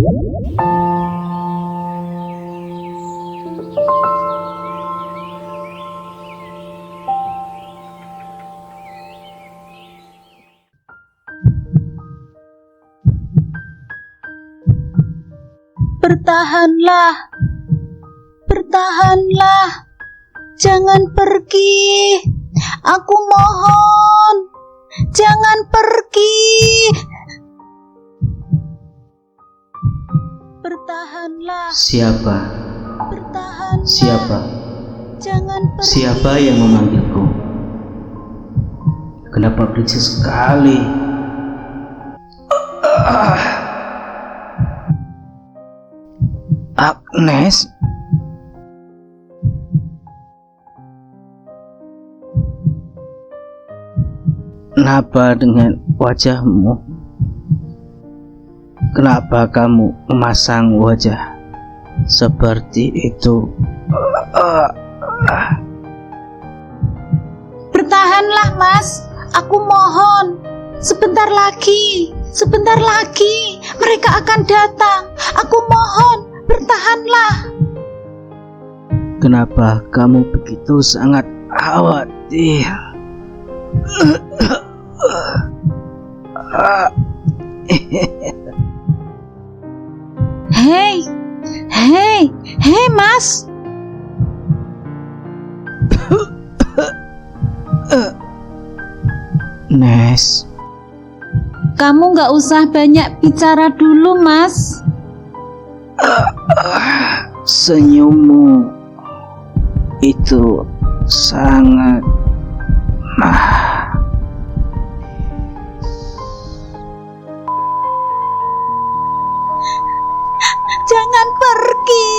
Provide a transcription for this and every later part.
Bertahanlah, bertahanlah, jangan pergi. Aku mohon, jangan pergi. Bertahanlah. Siapa? Bertahanlah. Siapa? Jangan pergi. Siapa yang memanggilku? Kenapa berisik sekali? Agnes? Kenapa dengan wajahmu? Kenapa kamu memasang wajah seperti itu? Bertahanlah, Mas. Aku mohon. Sebentar lagi mereka akan datang. Aku mohon, bertahanlah. Kenapa kamu begitu sangat khawatir? Hei, Mas. Nes, Kamu gak usah banyak bicara dulu, Mas. senyummu itu sangat Jangan pergi.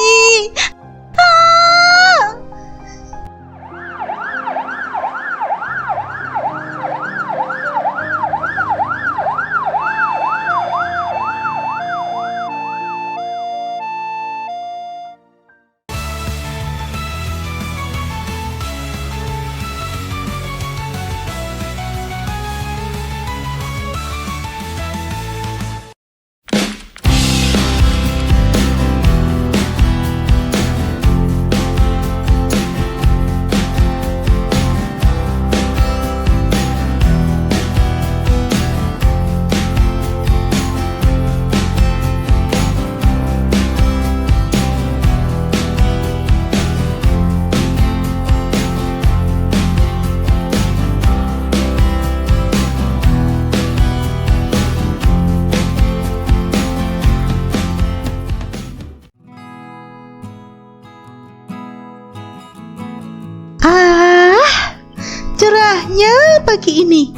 Cerahnya pagi ini.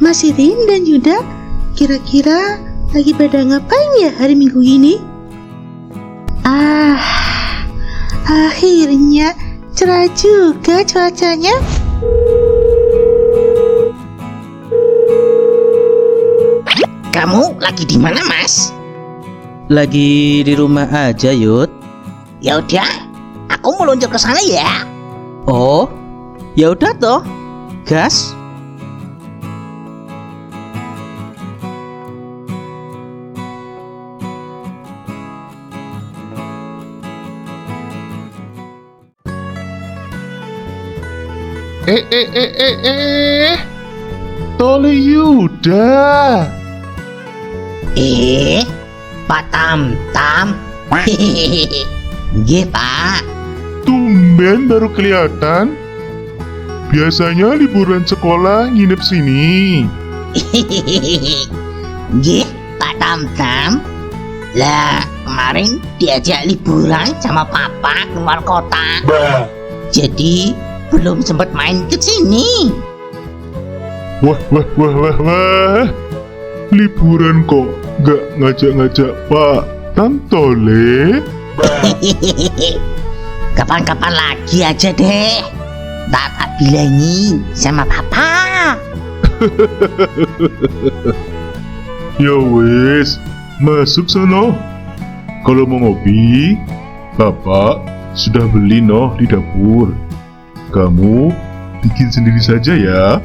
Mas Irin dan Yuda kira-kira lagi pada ngapain ya hari Minggu ini? Akhirnya cerah juga cuacanya. Kamu lagi di mana, Mas? lagi di rumah aja, Yud. Ya udah, aku meluncur ke sana ya. Oh, ya udah toh, gas. Tole Yuda. Pak Tam. Nggih, Pak. Tumben baru kelihatan. Biasanya liburan sekolah nginep sini. Nggih, Pak Tam. Lah, kemarin diajak liburan sama Papa keluar kota. Jadi belum sempat main ke sini. Wah. Liburan kok gak ngajak-ngajak Pak Tam Tole? Kapan-kapan lagi aja deh. Tak bilangin sama Papa. Ya wes, masuk sono. Kalau mau ngopi, Bapak sudah beli noh di dapur. Kamu bikin sendiri saja ya.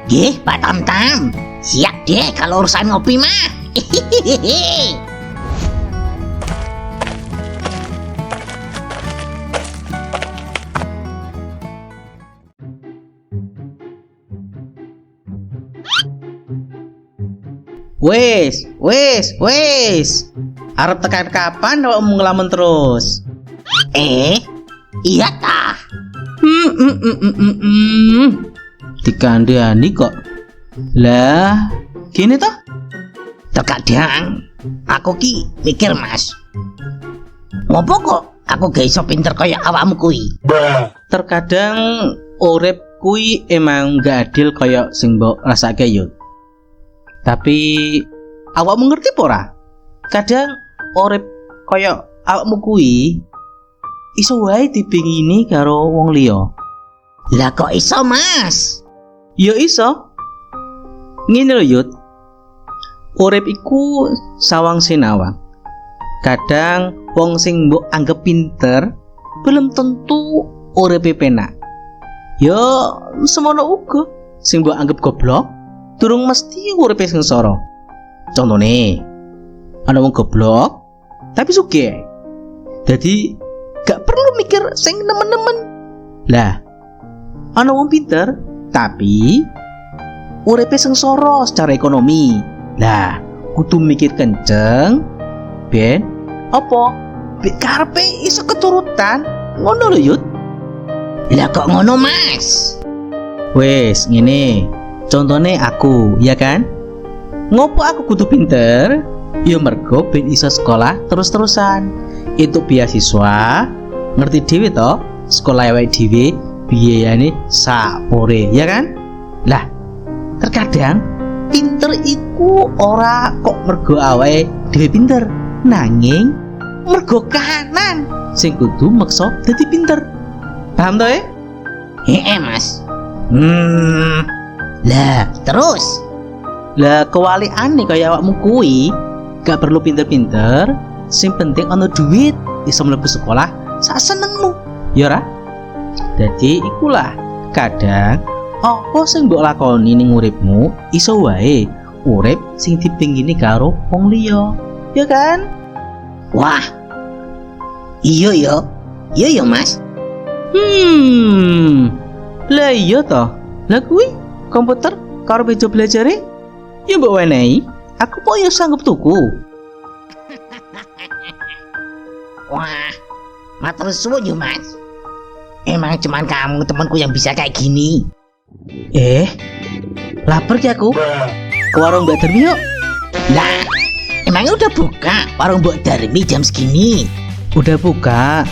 Nggih, Pak Tam. Siap deh kalau urusan ngopi mah. Wes. Arep tekan kapan awakmu ngelamun terus? Iya tah. Dikandani kok. Lah, gini toh? Terkadang aku ki mikir Mas, ngopo kok aku gak iso pinter kaya awakmu kuwi? Terkadang urip kui emang gak adil kaya sing mbok rasake Yud. Tapi awakmu ngerti apa ora? Kadang urip kaya awakmu kui iso wae dibingini karo wong liya. Lah kok iso Mas? Ya iso. Ngene lho Yud. Urip iku sawang sinawang. Kadang wong sing mbok anggap pinter belum tentu uripe penak. Ya semono uga sing mbok anggap goblok durung mesti uripe sengsara. Contone, ana wong goblok tapi sugih. Dadi gak perlu mikir sing nemen-nemen. Lah, ana wong pinter tapi uripe sengsara secara ekonomi. Lah, kudu mikir kenceng ben apa? Ben karepe iso keturutan. Ngono lho, Yud. Lah kok ngono Mas? Wes, ngene. Contone aku, ya kan? Ngopo aku kudu pinter? Ya mergo ben iso sekolah terus-terusan. Itu beasiswa, ngerti dhewe to? Sekolah awake dhewe biayane sapore, ya kan? Lah, terkadang pinter iku ora kok mergo awake dhewe pinter, nanging mergo kahanan sing kudu maksa dadi pinter. Paham to? Mas. Lah, terus? Lah kewaliane kaya awakmu kuwi gak perlu pinter-pinter, sing penting ana duit iso mlebu sekolah sak senengmu. Ya ora? Dadi ikulah kadang apa sing mbok lakoni ning uripmu iso wae urip sing dipinggini karo wong liya. Ya kan? Wah. Iya ya Mas. Lah iya toh. Lah kuwi komputer karo meja belajare ya mbok wenehi. Aku po ya sanggup tuku. Wah, matur suwun yo Mas. Emang cuman kamu temanku yang bisa kayak gini. Lapar ki aku. Ke warung Mbak Darmi yuk. Lah, emangnya udah buka warung Mbak Darmi jam segini? Udah buka.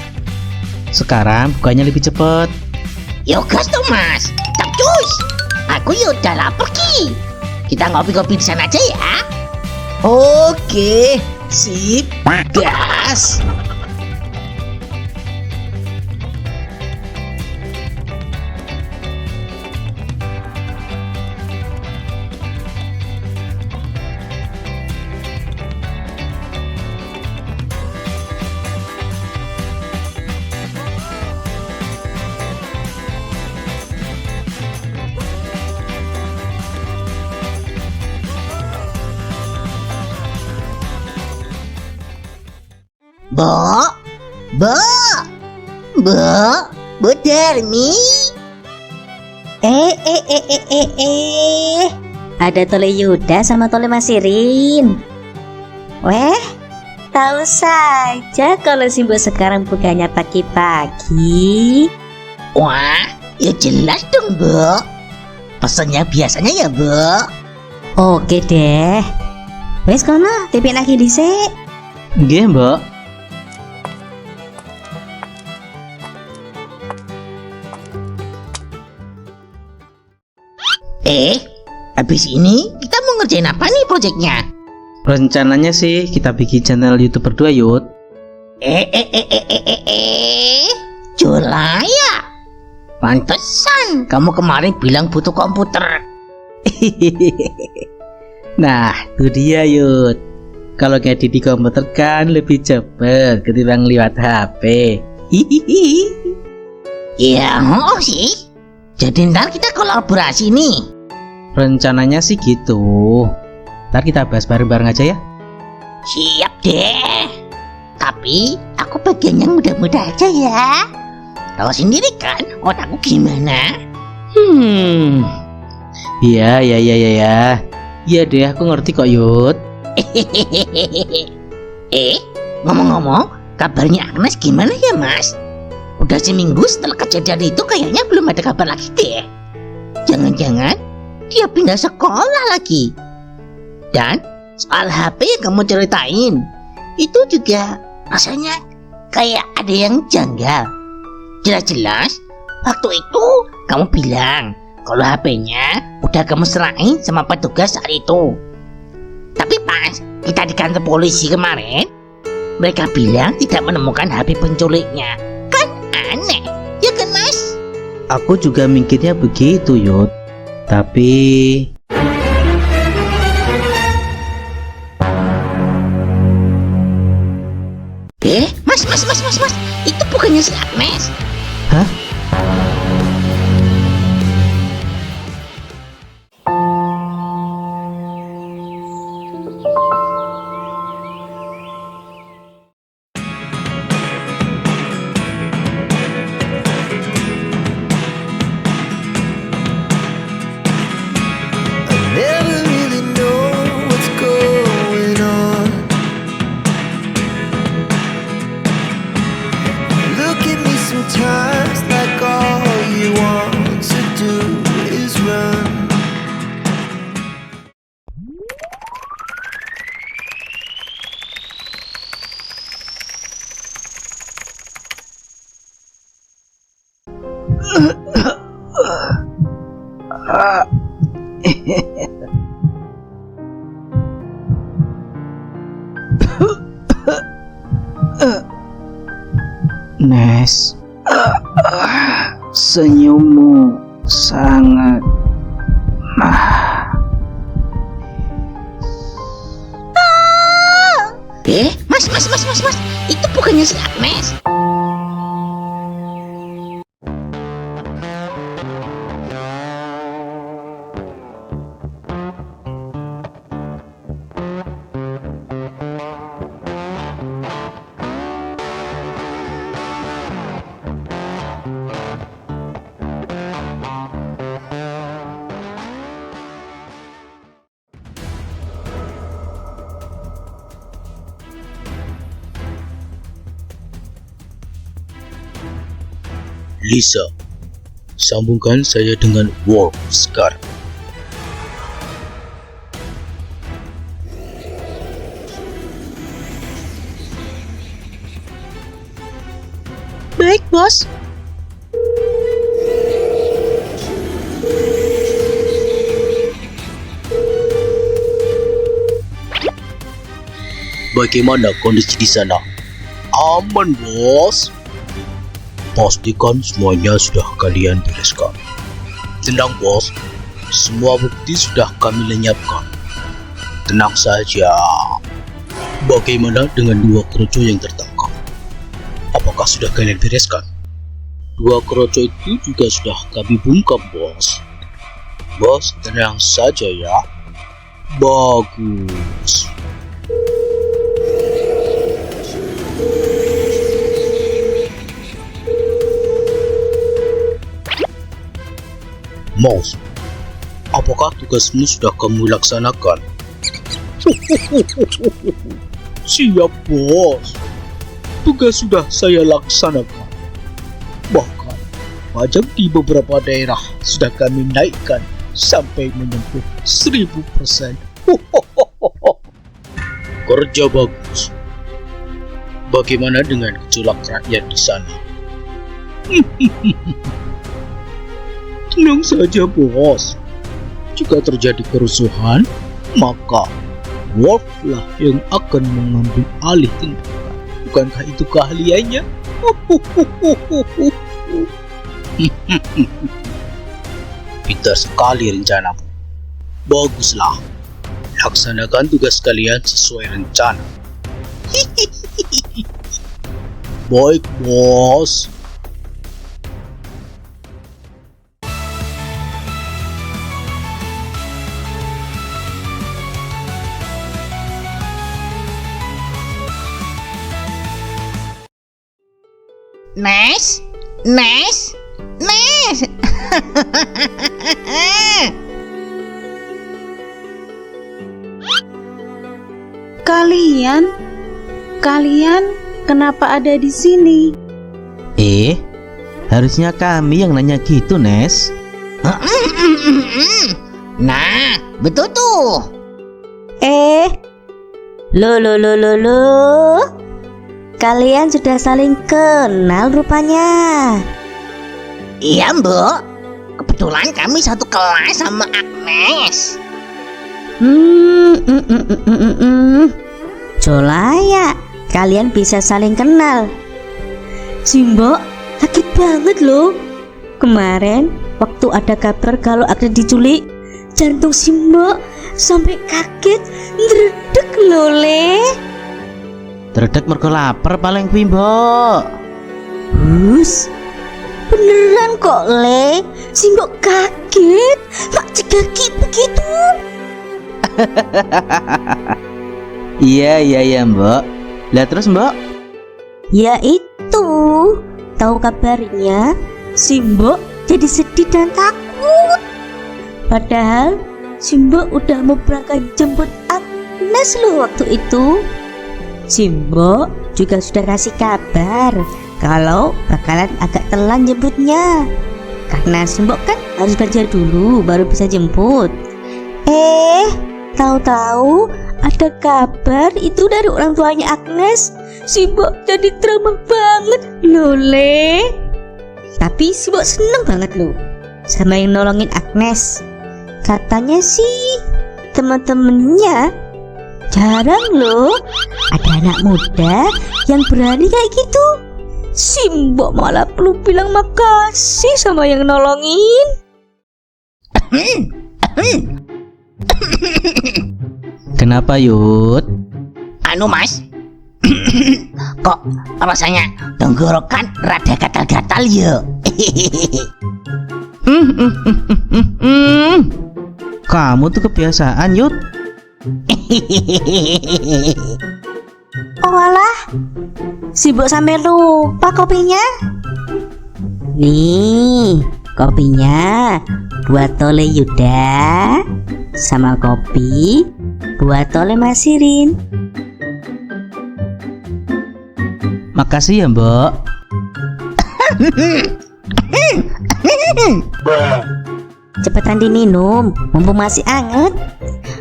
Sekarang bukanya lebih cepet. Yo gas tuh Mas. Tak cus. Aku ya udah lapar ki. Kita ngopi-ngopi di sana aja ya. Oke, sip. Gas. Bu Darmi. Ada Tole Yuda sama Tole Masirin. Weh, tahu saja kalau si Mbok sekarang bukanya pagi-pagi. Wah, ya jelas dong Bu. Pesannya biasanya ya Bu. Oke deh. Wes kono, tipik lagi dhisik. Nggih, Mbak. Habis ini kita mau ngerjain apa nih proyeknya? Rencananya sih kita bikin channel YouTube berdua, Yud. Julaya. Pantesan kamu kemarin bilang butuh komputer. Nah, itu dia, Yud. Kalau ngedit di komputer kan lebih cepet ketimbang lewat HP. Ya, sih. Jadi ntar kita kolaborasi nih. Rencananya sih gitu. Ntar kita bahas bareng-bareng aja ya. Siap deh. Tapi aku bagian yang muda-muda aja ya. Tahu sendiri kan otakku gimana? Iya. Iya deh, aku ngerti kok, Yud. Ngomong-ngomong, kabarnya Agnes gimana ya, Mas? Udah seminggu setelah kejadian itu kayaknya belum ada kabar lagi deh. Jangan-jangan dia pindah sekolah lagi. Dan soal HP yang kamu ceritain, itu juga rasanya kayak ada yang janggal. Jelas-jelas waktu itu kamu bilang kalau HP-nya udah kamu serahin sama petugas saat itu. Tapi pas kita di kantor polisi kemarin, mereka bilang tidak menemukan HP penculiknya. Kan aneh, ya kan Mas? Aku juga mikirnya begitu, Yud. Tapi Mas, itu bukannya si Agnes. hah? Never really know what's going on. Look at me sometimes like all you want to do is run. Nes, senyummu sangat Mas, itu bukannya si Agnes. Lisa, sambungkan saya dengan Worf sekarang. Baik, Bos. Bagaimana kondisi di sana? Aman, Bos. Pastikan semuanya sudah kalian bereskan. Tenang, Bos. Semua bukti sudah kami lenyapkan. Tenang saja. Bagaimana dengan 2 kerucu yang tertangkap? Apakah sudah kalian bereskan? 2 kerucu itu juga sudah kami bungkam, Bos. Bos, tenang saja ya. Bagus. Mouse, apakah tugasmu sudah kamu laksanakan? Siap, Bos. Tugas sudah saya laksanakan. Bahkan, pajak di beberapa daerah sudah kami naikkan sampai menyentuh 1000%. Kerja bagus. Bagaimana dengan gejolak rakyat di sana? Tenang saja, Bos. Jika terjadi kerusuhan, maka Worf lah yang akan mengambil alih tindakan. Bukankah itu keahliannya? Pintar sekali rencanamu. Baguslah. Laksanakan tugas kalian sesuai rencana. Baik, Bos. Nes, Nes, Nes. Kalian kenapa ada di sini? Harusnya kami yang nanya gitu, Nes. Nah, betul tuh. Loh. Kalian sudah saling kenal rupanya. Iya, Mbok. Kebetulan kami satu kelas sama Agnes. Colaya, kalian bisa saling kenal. Simbok, sakit banget loh. Kemarin waktu ada kabar kalau Agnes diculik, jantung Simbok sampai kaget, ndredeg loh, Le. Dredeg mergo lapar paling kuwi, Mbok. Hus, beneran kok, Le. Simbok kaget, mak cegaki begitu. Iya, Mbok. Lah terus, Mbok? Ya itu, tahu kabarnya Simbok jadi sedih dan takut. Padahal Simbok udah mau berangkat jemput Agnes loh waktu itu. Simbok juga sudah kasih kabar kalau bakalan agak telat jemputnya, karena Simbok kan harus belajar dulu baru bisa jemput. Tahu-tahu ada kabar itu dari orang tuanya Agnes. Simbok jadi drama banget loh, Le. Tapi Simbok seneng banget loh sama yang nolongin Agnes. Katanya sih teman-temannya jarang loh ada anak muda yang berani kayak gitu. Simbok malah perlu bilang makasih sama yang nolongin. Kenapa, Yud? Anu, Mas. Kok rasanya tenggorokan rada gatal-gatal ya? Kamu tuh kebiasaan, Yud. Oh alah, Simbok sampai lupa kopinya. Nih, kopinya buat Tole Yuda, sama kopi buat Tole Masirin. Makasih ya, Mbok. Cepetan diminum, mumpung masih anget,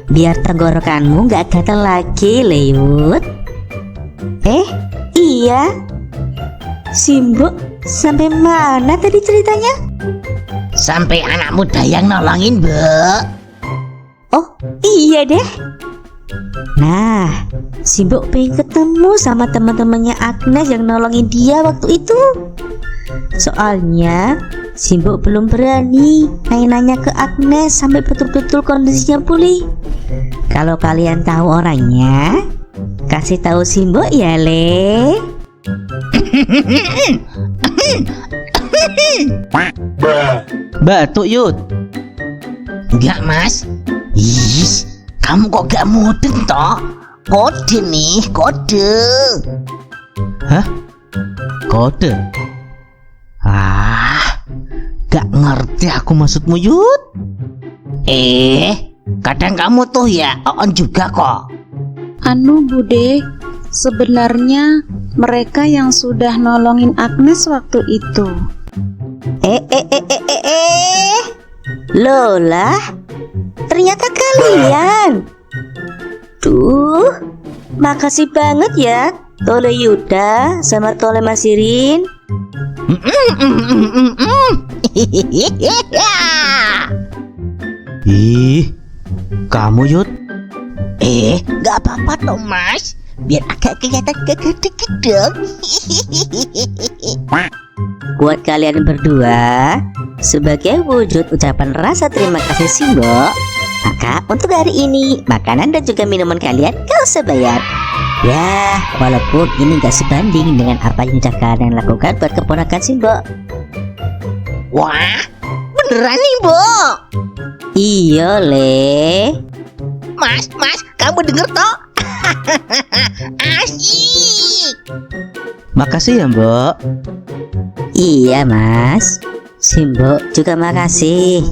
biar tenggorokanmu gak gatal lagi, Leyut. Iya, Simbok sampai mana tadi ceritanya? Sampai anak muda yang nolongin, Mbak. Oh iya deh. Nah, Simbok pengen ketemu sama teman-temannya Agnes yang nolongin dia waktu itu. Soalnya Simbok belum berani nanya-nanya ke Agnes sampai betul-betul kondisinya pulih. Kalau kalian tahu orangnya, kasih tahu Simbok ya, Le. Batuk, Yud. Enggak, Mas. Kamu kok gak mudeng toh? Kode nih, kode. Hah? Kode? Gak ngerti aku maksudmu, Yud. Kadang kamu tuh ya on juga kok. Anu Bude, sebenarnya mereka yang sudah nolongin Agnes waktu itu. Lola, ternyata kalian. Duh, makasih banget ya Tole Yuda sama Tole Masirin. Kamu, Yud. Gak apa-apa toh, Mas. Biar agak kelihatan gede-gede dong. Buat kalian berdua, sebagai wujud ucapan rasa terima kasih Simbok, maka untuk hari ini makanan dan juga minuman kalian gak usah bayar. Ya, walaupun ini gak sebanding dengan apa yang sudah kalian lakukan buat keponakan Simbok. Wah, beneran nih, Mbok. Iya, Le. Mas, kamu denger toh? Asyik. Makasih ya, Mbok. Iya mas, Simbok juga makasih.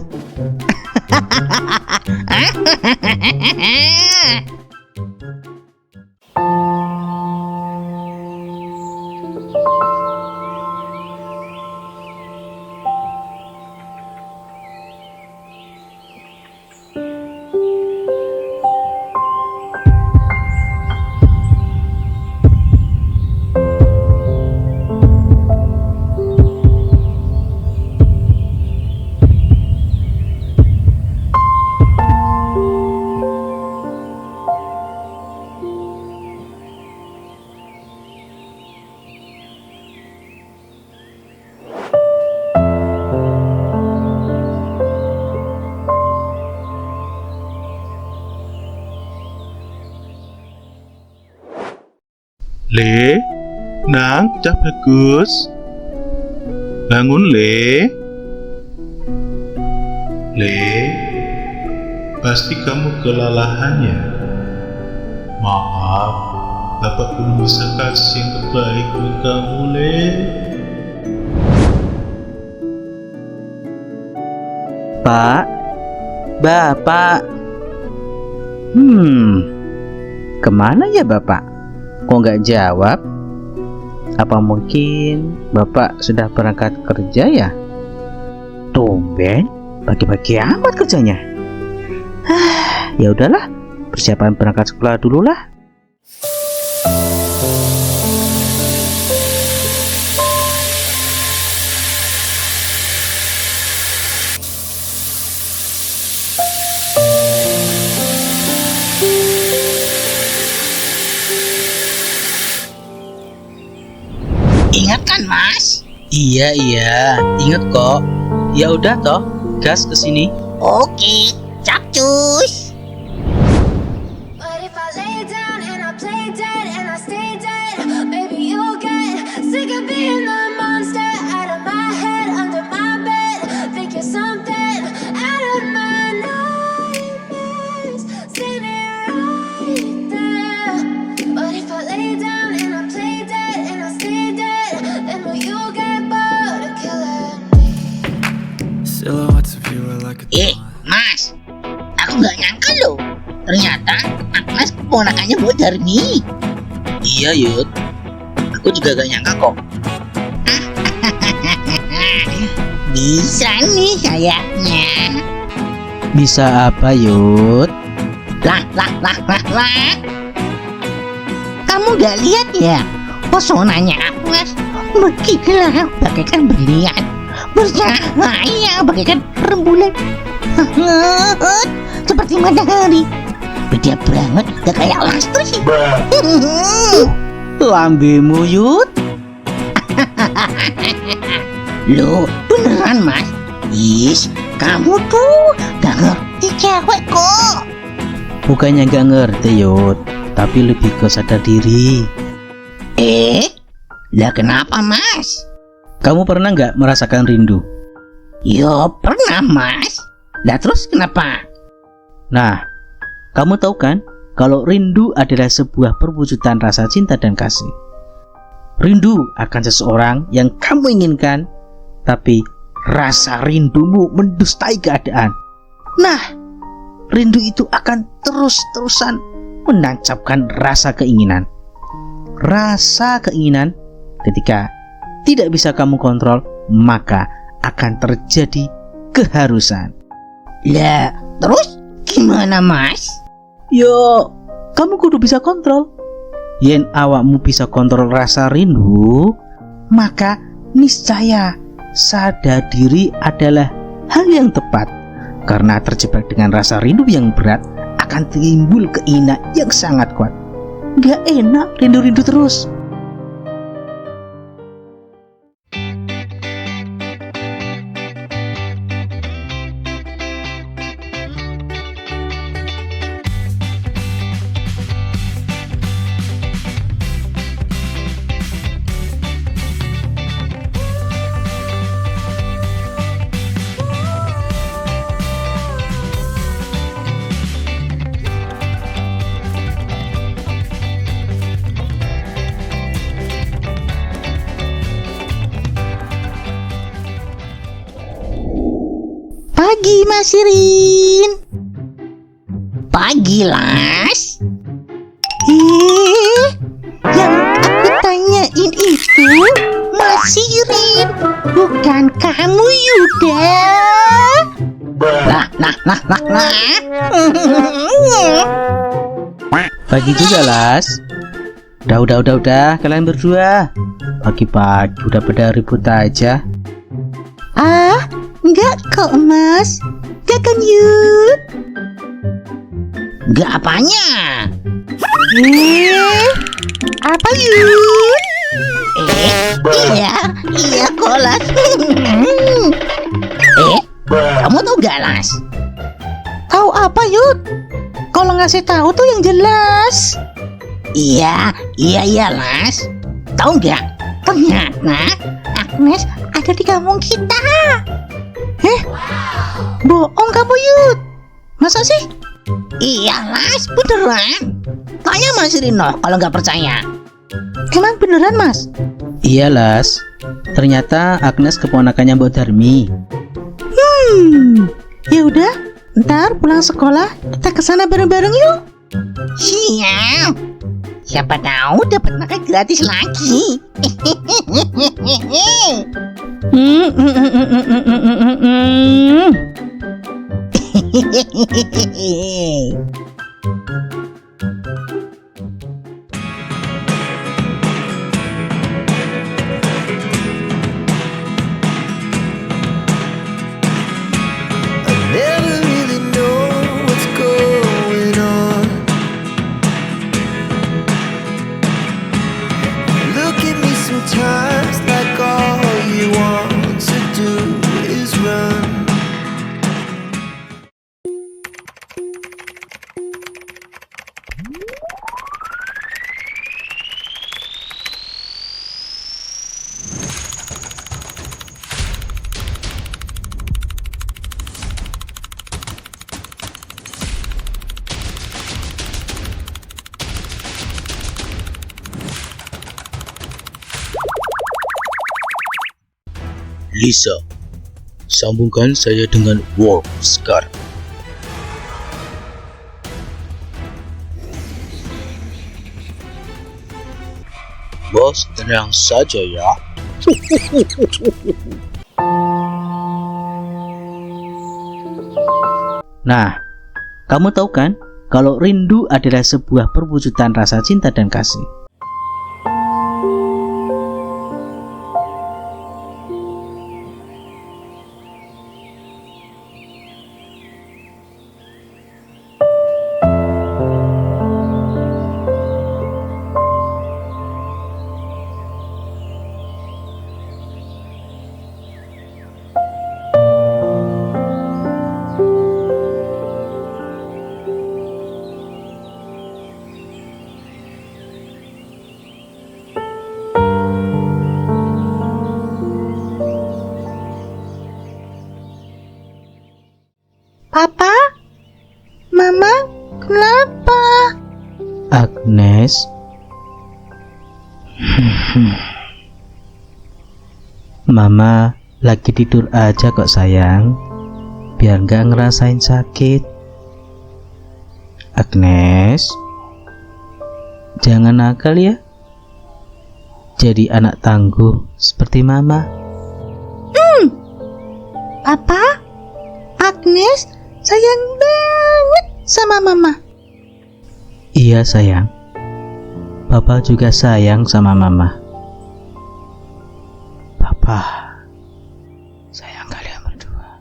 Le, Nang, Cak Bagus. Bangun, Le. Le, pasti kamu kelelahan ya? Maaf, Bapak belum bisa kasih yang terbaik buat kamu, Le. Pak, Bapak. Kemana ya Bapak? Kok nggak jawab? Apa mungkin Bapak sudah berangkat kerja ya? Tumben, pagi-pagi amat kerjanya. Ya udahlah, persiapan berangkat sekolah dulu lah. Ingat kan mas? Iya, ingat kok. Ya udah toh, gas ke sini. Oke, capcus. But if I lay down and I play dead and I stay dead, maybe you'll get sick of being the monster out of my head, under my bed. Think you're something out of my nightmares, standing right there. But if I lay down and I play dead and I stay dead, then will you get bored of killing me? Silhouettes of you are like a Mas, aku nggak nyangka loh. Ternyata Agnes keponakannya Mbok Darmi. Iya Yud, aku juga gak nyangka kok. Bisa nih kayaknya. Bisa apa Yud? Lah. Kamu nggak lihat ya? Pesonanya Agnes berkilau bagaikan berlian, bercahaya bagaikan rembulan, hangat seperti matahari. Beda banget, gak kayak Lastri. Lambemu Yud. Loh, beneran mas? Is, kamu tuh gak ngerti cewek kok. Bukannya gak ngerti Yud, tapi lebih ke sadar diri. Lah kenapa mas? Kamu pernah nggak merasakan rindu? Ya pernah mas. Lah terus kenapa? Nah, kamu tahu kan kalau rindu adalah sebuah perwujudan rasa cinta dan kasih. Rindu akan seseorang yang kamu inginkan, tapi rasa rindumu mendustai keadaan. Nah, rindu itu akan terus-terusan menancapkan rasa keinginan. Rasa keinginan ketika tidak bisa kamu kontrol, maka akan terjadi keharusan. Lah, terus gimana mas? Yo, kamu kudu bisa kontrol. Yen awakmu bisa kontrol rasa rindu, maka niscaya sadar diri adalah hal yang tepat. Karena terjebak dengan rasa rindu yang berat, akan timbul keinginan yang sangat kuat. Gak enak rindu-rindu terus. pagi, Mas Irin. Pagi, Las. Yang aku tanyain itu Mas Irin, bukan kamu, Yuda. Nah. Pagi juga, Las. Udah, kalian berdua. Pagi-pagi udah pada ribut aja. Enggak kok, Mas. Enggak kan, Yud? Gak apanya? Apa, Yud? Iya kok, Las. Kamu tahu gak, Las? Tahu apa, Yud? Kalau ngasih tahu tuh yang jelas. Iya, Las. Tahu nggak? Ternyata Agnes ada di kampung kita. Bohong kamu, Yud. Masa sih? Iya, Las, beneran. Tanya Mas Rino kalau nggak percaya. Emang beneran, Mas? Iya, Las. Ternyata Agnes keponakannya Mbok Darmi. Ya udah, ntar pulang sekolah kita kesana bareng-bareng yuk. Siap. Siapa tahu dapat makan gratis lagi. Never really know what's going on. Look at me sometimes like all you want to do is run. Lisa, sambungkan saya dengan Worf sekarang. Bos, tenang saja ya. Nah, kamu tahu kan kalau rindu adalah sebuah perwujudan rasa cinta dan kasih. Papa? Mama? Kenapa? Agnes. Mama lagi tidur aja kok sayang, biar nggak ngerasain sakit. Agnes, jangan nakal ya. Jadi anak tangguh seperti Mama. Papa? Agnes sayang banget sama Mama. Iya sayang, Papa juga sayang sama Mama. Papa sayang kalian berdua.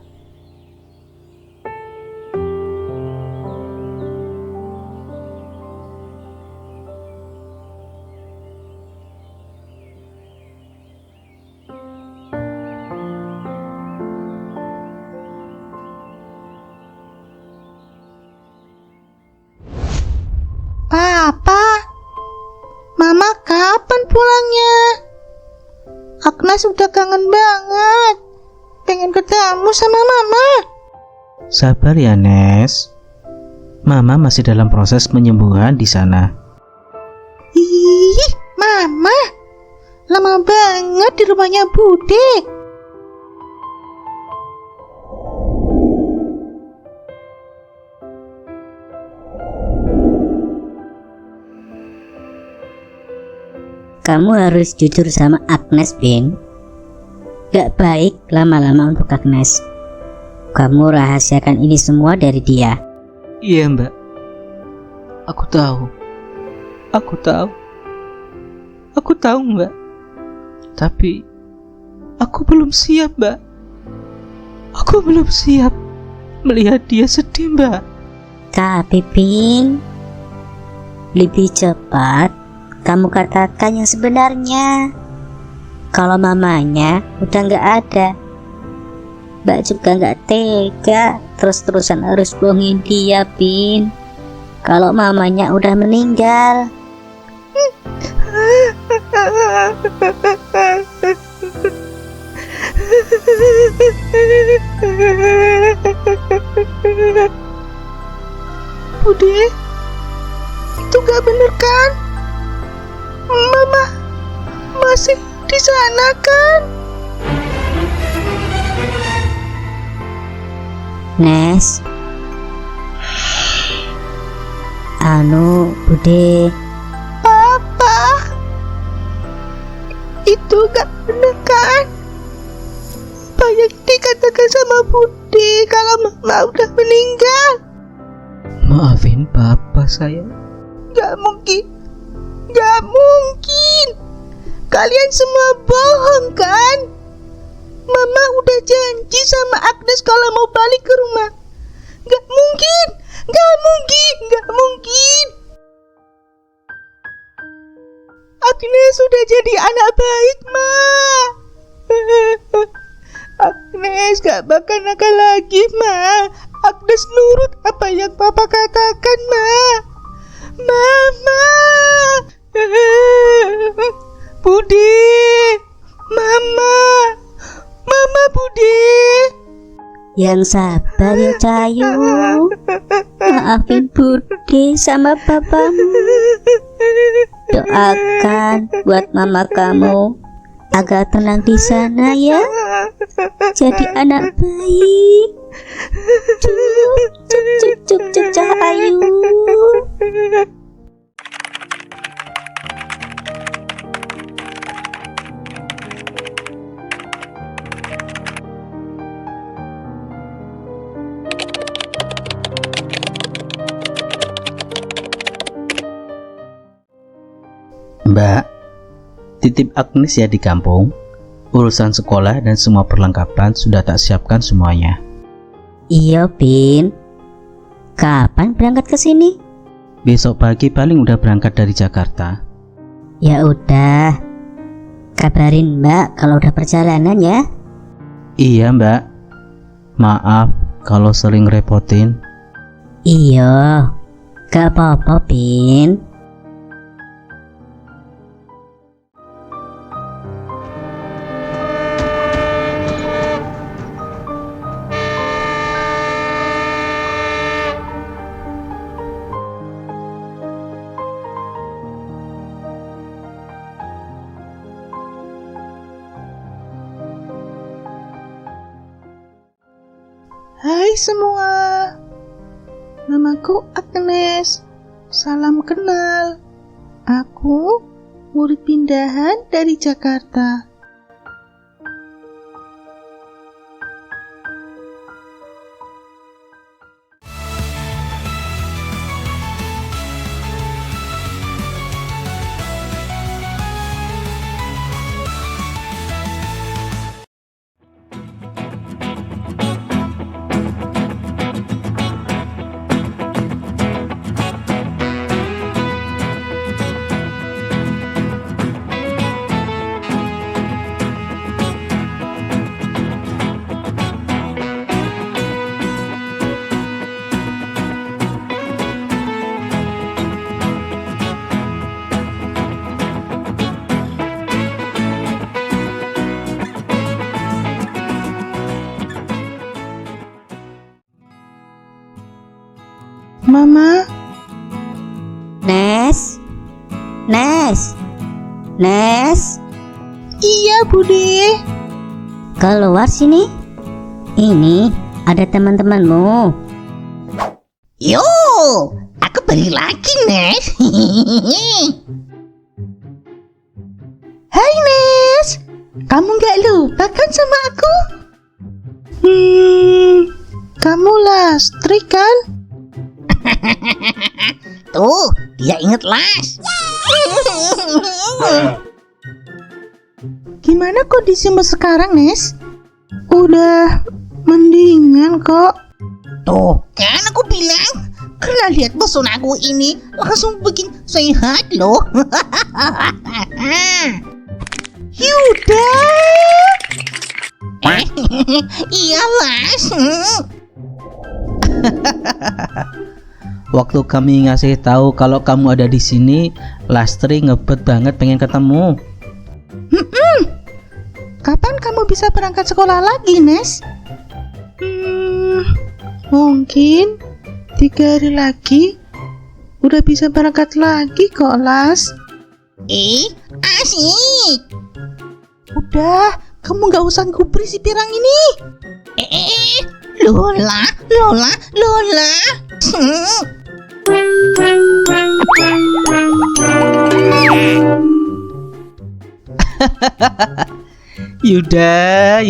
Papa? Mama kapan pulangnya? Agnes udah kangen banget. Pengen ketemu sama Mama. Sabar ya Nes, Mama masih dalam proses penyembuhan di sana. Ih, Mama. Lama banget di rumahnya Bude. Kamu harus jujur sama Agnes, Bin. Gak baik lama-lama untuk Agnes. Kamu rahasiakan ini semua dari dia. Iya mbak, aku tahu mbak, tapi aku belum siap mbak. Aku belum siap melihat dia sedih mbak. Tapi Bin, lebih cepat kamu katakan yang sebenarnya. Kalau mamanya udah gak ada, Mbak juga gak tega terus-terusan harus bohongin dia, Bin. Kalau mamanya udah meninggal. Bude, itu gak bener kan? Mama masih di sana kan? Nes, Bude, Papa, itu gak bener kan? Apa yang dikatakan sama Bude kalau Mama udah meninggal? Maafin papa sayang. Gak mungkin. Kalian semua bohong kan? Mama udah janji sama Agnes kalau mau balik ke rumah. Gak mungkin. Agnes sudah jadi anak baik, Ma. Agnes gak bakal nakal lagi, Ma. Agnes nurut apa yang Papa katakan, Ma. Mama. Bude. Mama Bude. yang sabar ya Cahayu. Maafin Bude sama papamu. Doakan buat mama kamu agar tenang di sana ya. Jadi anak baik. Cuk Cahayu. Mbak, titip Agnes ya di kampung. Urusan sekolah dan semua perlengkapan sudah tak siapkan semuanya. Iya, Bin. Kapan berangkat ke sini? Besok pagi paling udah berangkat dari Jakarta. Ya udah. Kabarin Mbak kalau udah perjalanan ya. Iya, Mbak. Maaf kalau sering repotin. Iya. Gak apa-apa, Bin. Hai semua, namaku Agnes. Salam kenal. Aku murid pindahan dari Jakarta. Mama, Nes. iya Bude. Keluar sini. Ini ada teman-temanmu. Yo, aku balik lagi, Nes. Hai Nes, kamu gak lupa kan sama aku? Kamu Lastri kan? Tuh, dia inget Las. Gimana kondisimu sekarang Nes? Udah mendingan kok. Tuh, kan aku bilang. Karena lihat pesonaku ini langsung bikin sehat loh. Yuda, Iya Las. Waktu kami ngasih tahu kalau kamu ada di sini, Lastri ngebet banget pengen ketemu. kapan kamu bisa berangkat sekolah lagi Nes? Mungkin 3 hari lagi udah bisa berangkat lagi kok Las. Asik. Udah, kamu gak usah gubri si pirang ini. Lola. Yuda.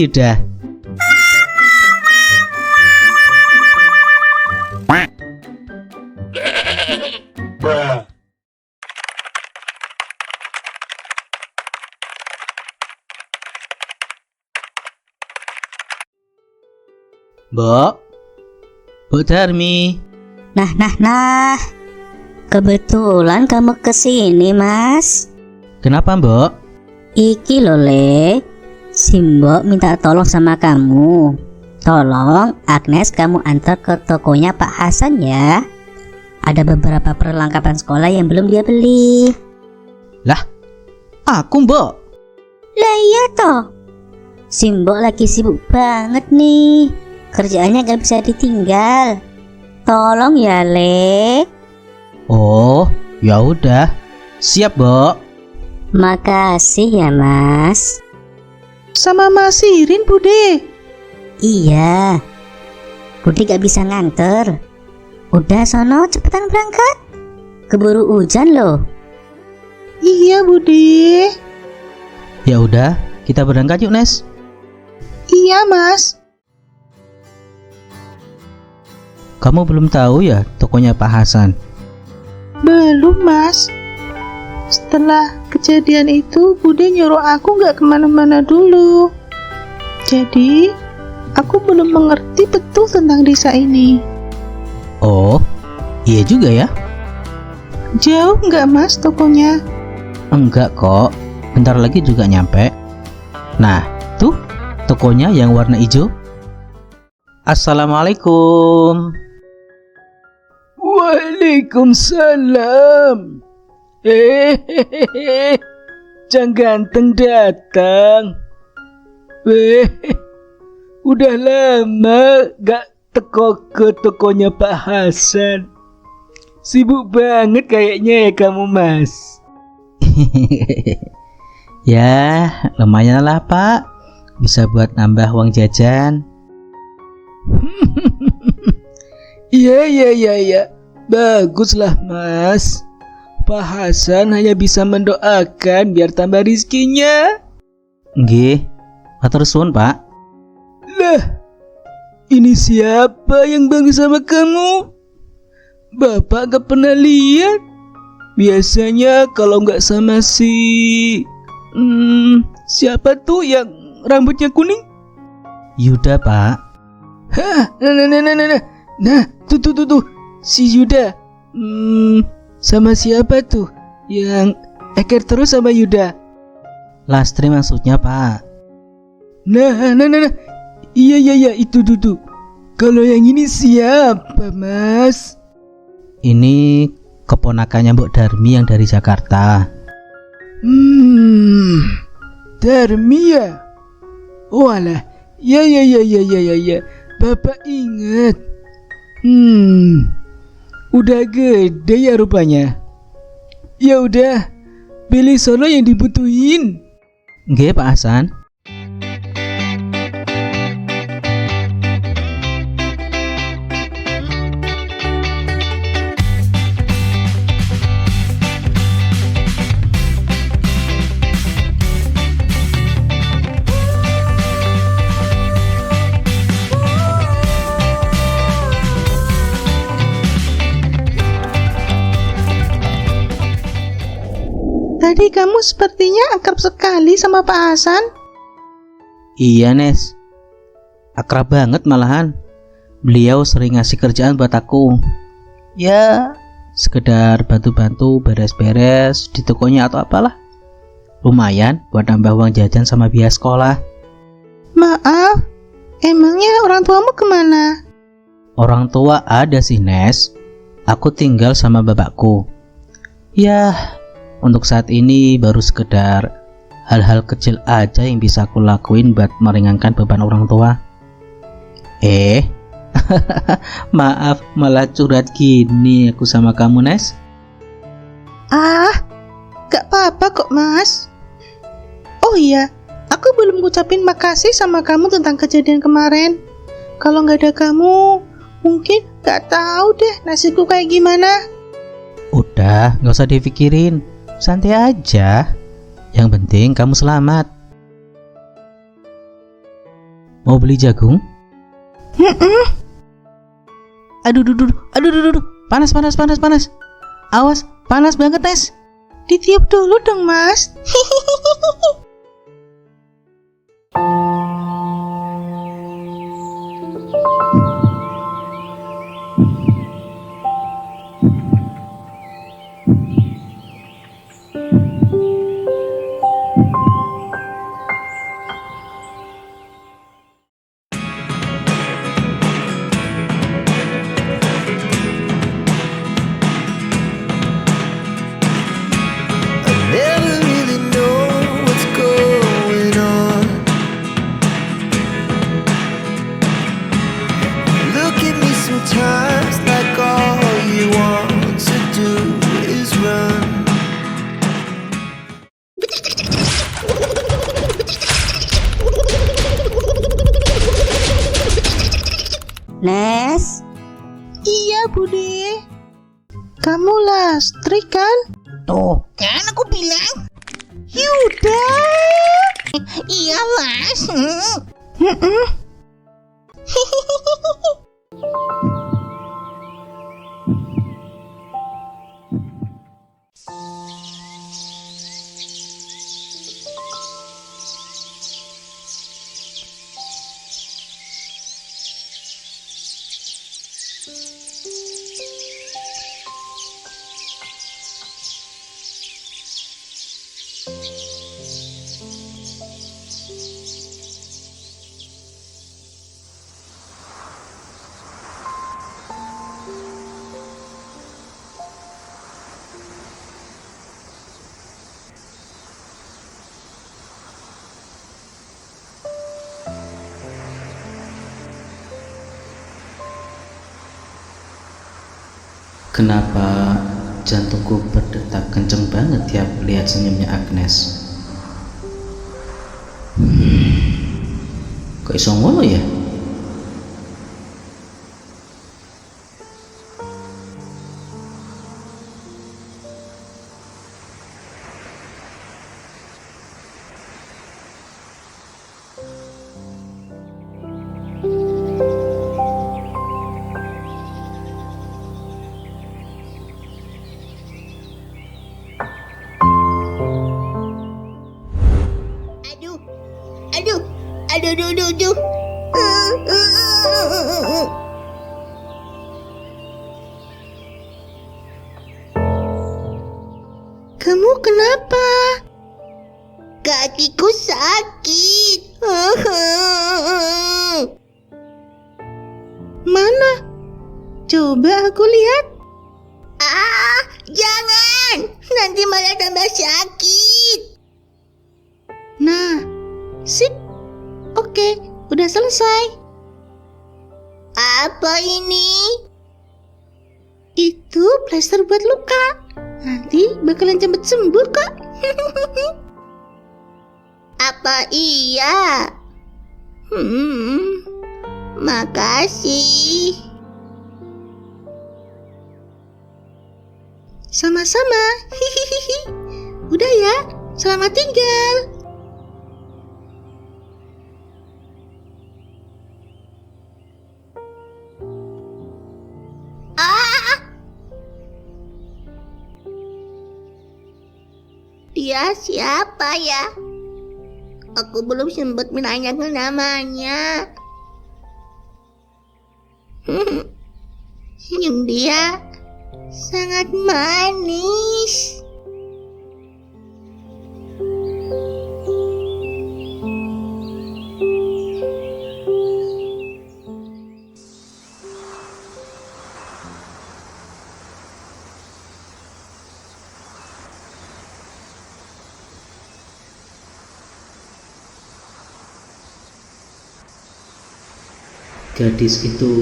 Mbok Darmi. Nah. Kebetulan kamu kesini, Mas. Kenapa, Mbok? Iki lho, Le. Si Mbok minta tolong sama kamu. Tolong Agnes kamu antar ke tokonya Pak Hasan ya. Ada beberapa perlengkapan sekolah yang belum dia beli. Lah, aku, Mbok. Lah iya toh. Si Mbok lagi sibuk banget nih. Kerjaannya gak bisa ditinggal. Tolong ya, Le. Oh, ya udah. Siap, Mbok. Makasih ya, Mas. Sama Mas Irin, Bude. Iya. Budi gak bisa nganter. Udah sono cepetan berangkat. Keburu hujan loh. Iya, Bude. Ya udah, kita berangkat yuk, Nes. Iya, Mas. Kamu belum tahu ya tokonya Pak Hasan? Belum, Mas. Setelah kejadian itu, Bude nyuruh aku gak kemana-mana dulu. Jadi, aku belum mengerti betul tentang desa ini. Oh, iya juga ya. Jauh nggak, Mas, tokonya? Enggak kok, bentar lagi juga nyampe. Nah, tuh tokonya yang warna hijau. Assalamualaikum. Waalaikumsalam. Cang Ganteng datang. Udah lama gak teko ke tokonya Pak Hasan. Sibuk banget kayaknya ya kamu, Mas. Ya, lumayan lah, Pak. Bisa buat nambah uang jajan. Iya. Baguslah, Mas. Pak Hasan hanya bisa mendoakan biar tambah rizkinya. Nggih, matur suwun, Pak. Lah, ini siapa yang bangga sama kamu? Bapak gak pernah lihat. Biasanya kalau gak sama siapa tuh yang rambutnya kuning? Yuda, Pak. Hah, nah, tuh, si Yuda. Sama siapa tuh yang eker terus sama Yuda? Lastri maksudnya, Pak. Nah, iya, itu tuh. Kalau yang ini siapa, Mas? Ini keponakannya Mbok Darmi yang dari Jakarta. Darmi ya? Walah, ya. Bapak ingat. Udah gede ya rupanya. Ya udah, pilih sono yang dibutuhin. Nggih, Pak Hasan. Jadi kamu sepertinya akrab sekali sama Pak Hasan? Iya, Nes. Akrab banget malahan. Beliau sering ngasih kerjaan buat aku. Ya, sekedar bantu-bantu beres-beres di tokonya atau apalah. Lumayan buat nambah uang jajan sama biaya sekolah. Maaf, emangnya orang tuamu kemana? Orang tua ada sih, Nes. Aku tinggal sama bapakku. Ya, untuk saat ini baru sekedar hal-hal kecil aja yang bisa aku lakuin buat meringankan beban orang tua. Maaf, malah curhat gini aku sama kamu, Nes. Gak apa-apa kok, Mas. Oh iya, aku belum ngucapin makasih sama kamu tentang kejadian kemarin. Kalau gak ada kamu, mungkin gak tahu deh nasibku kayak gimana. Udah, gak usah dipikirin. Santai aja. Yang penting kamu selamat. Mau beli jagung? Aduh, panas. Awas, panas banget, Nes. Ditiup dulu dong, Mas. Never really know what's going on. Look at me sometimes like all you want to do is run. Nes, Iya, Bude. Kamu Lastri kan? Tuh, kan aku bilang. Yuda. Iya, Mas. Kenapa jantungku berdetak kenceng banget tiap lihat senyumnya Agnes? Kok iso ngono ya? Aduh. Kamu kenapa? Kakiku sakit. Mana? Coba aku lihat. Jangan. Nanti malah tambah sakit. Nah, sip. Oke, udah selesai. Apa ini? Itu plester buat luka. Nanti bakalan cepet sembuh kok. Apa iya? Makasih. Sama-sama. Hihihi. Udah ya, selamat tinggal. Dia siapa ya? Aku belum sempat menanyakan namanya. Senyum dia sangat manis. Gadis itu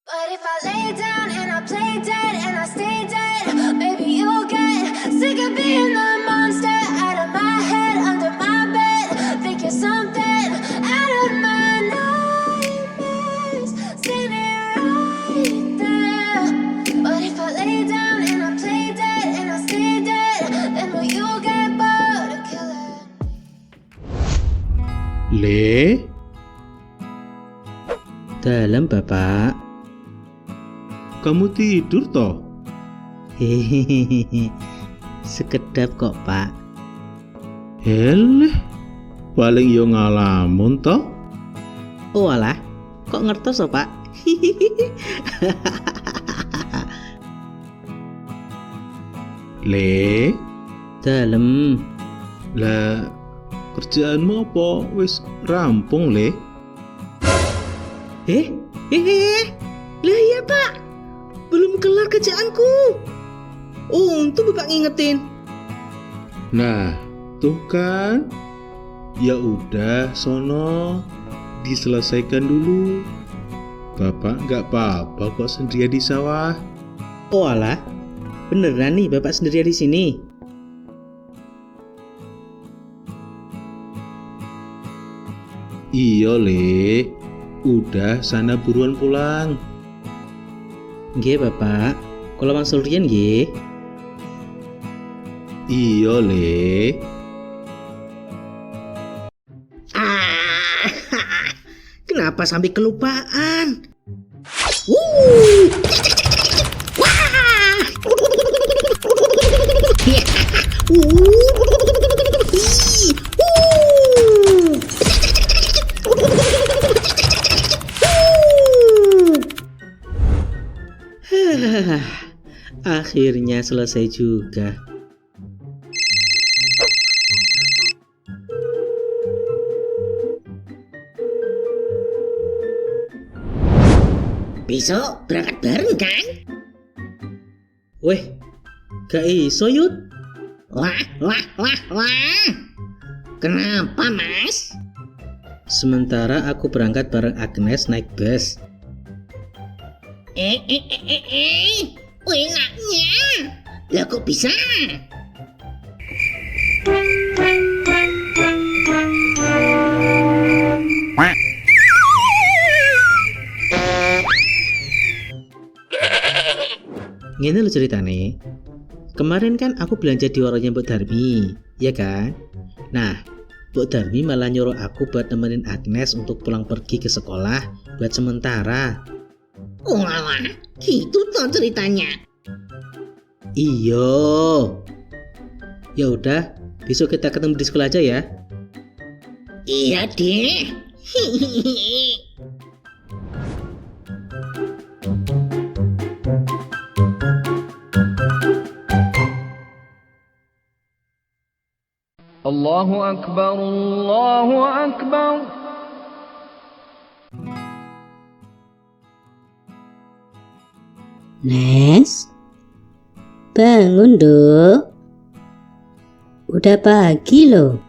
But if I lay down and I play dead and I stay dead, maybe you'll get sick of being the monster out of my head, under my bed. Think you're something out of my nightmares, standing right there. But if I lay down and I play dead and I stay dead, then will you get bored of killing? Le, dalam Bapak. kamu tidur toh? Hehehe, sekedap kok Pak. Heleh, paling yo ngalamun toh? Oh alah, kok ngertos Pak? Le, Dalam. lah kerjaanmu apa wis rampung Le? Lah iya Pak, belum kelar kerjaanku. Oh, untung Bapak ngingetin. Nah, tuh kan. Ya udah, sono diselesaikan dulu. Bapak nggak apa-apa kok sendirian di sawah. Oh alah, beneran nih Bapak sendirian di sini? Iya Le, udah sana buruan pulang. Nggih Bapak, kalau Bang Sulrian nggih. Iya Le. Kenapa sampai kelupaan? Akhirnya selesai juga. Besok berangkat bareng kan? Weh, gak iso Yud. Wah. Kenapa Mas? Sementara aku berangkat bareng Agnes naik bus. Enaknya. Lah kok bisa? Ngene lho ceritane. Kemarin kan aku belanja di warungnya Mbok Darmi, ya kan? Nah, Mbok Darmi malah nyuruh aku buat nemenin Agnes untuk pulang pergi ke sekolah buat sementara. Walah, gitu toh ceritanya. Iya. Ya udah, besok kita ketemu di sekolah aja ya. Iya deh. Allahu Akbar, Allahu Akbar. Nes, bangun dong. Udah pagi loh.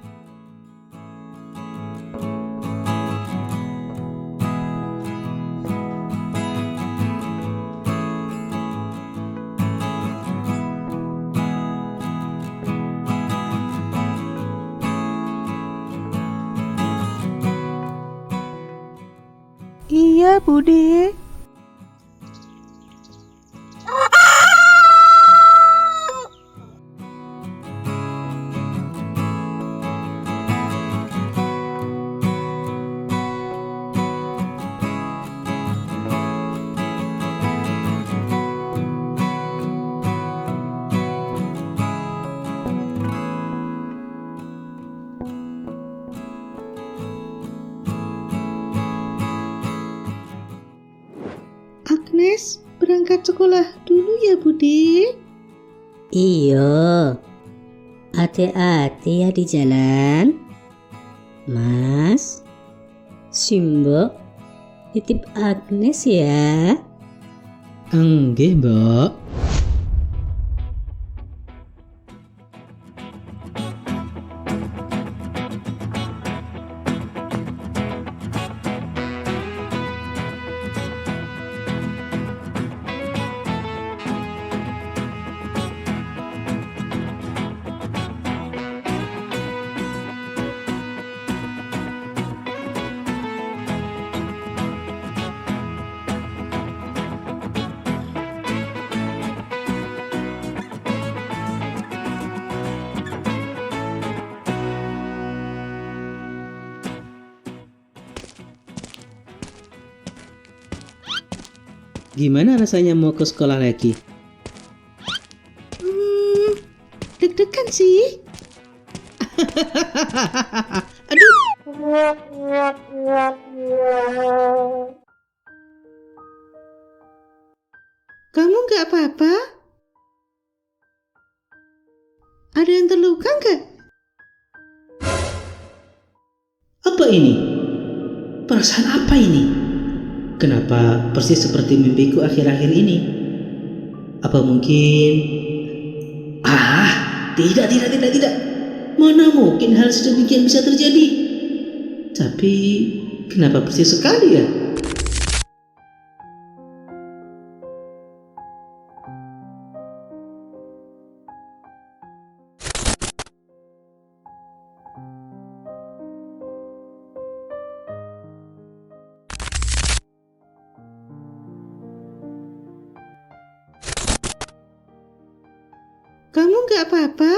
Iya, Budi. Agnes, berangkat sekolah dulu ya Bude. Iya. Hati-hati ya di jalan. Mas, Simbok, titip Agnes ya. Enggih, Mbok. Gimana rasanya mau ke sekolah lagi? Deg-degan sih. Aduh. Kamu nggak apa-apa? Ada yang terluka nggak? Apa ini? Perasaan apa ini? Kenapa persis seperti mimpiku akhir-akhir ini? Apa mungkin... Tidak. Mana mungkin hal sedemikian bisa terjadi? Tapi, kenapa persis sekali ya? Kamu nggak apa-apa?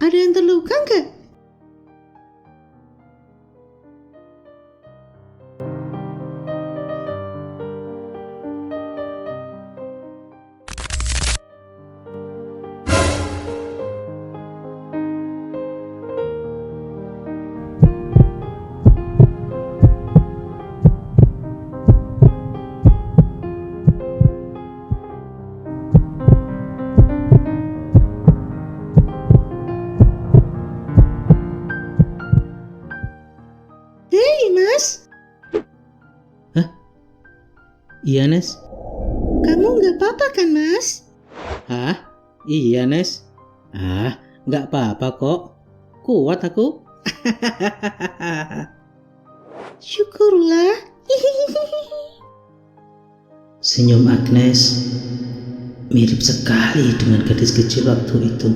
Ada yang terluka nggak? Hei, Mas. Iya, Nes. Kamu nggak apa-apa kan, Mas? Hah? Iya, Nes. Nggak apa-apa kok. Kuat aku. Syukurlah. Senyum Agnes mirip sekali dengan gadis kecil waktu itu.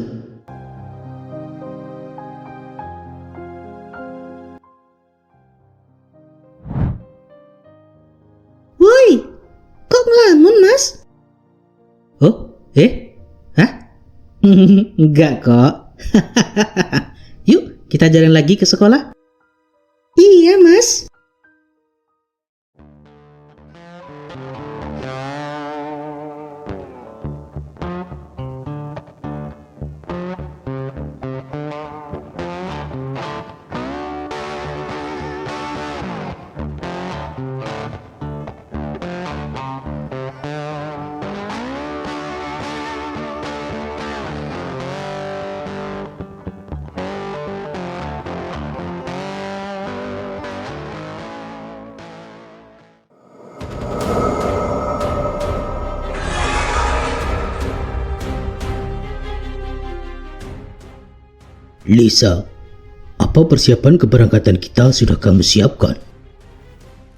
Woi, kok ngelamun, Mas? Oh, hah? Enggak kok. Yuk, kita jalan lagi ke sekolah. Iya, Mas. Lisa, apa persiapan keberangkatan kita sudah kamu siapkan?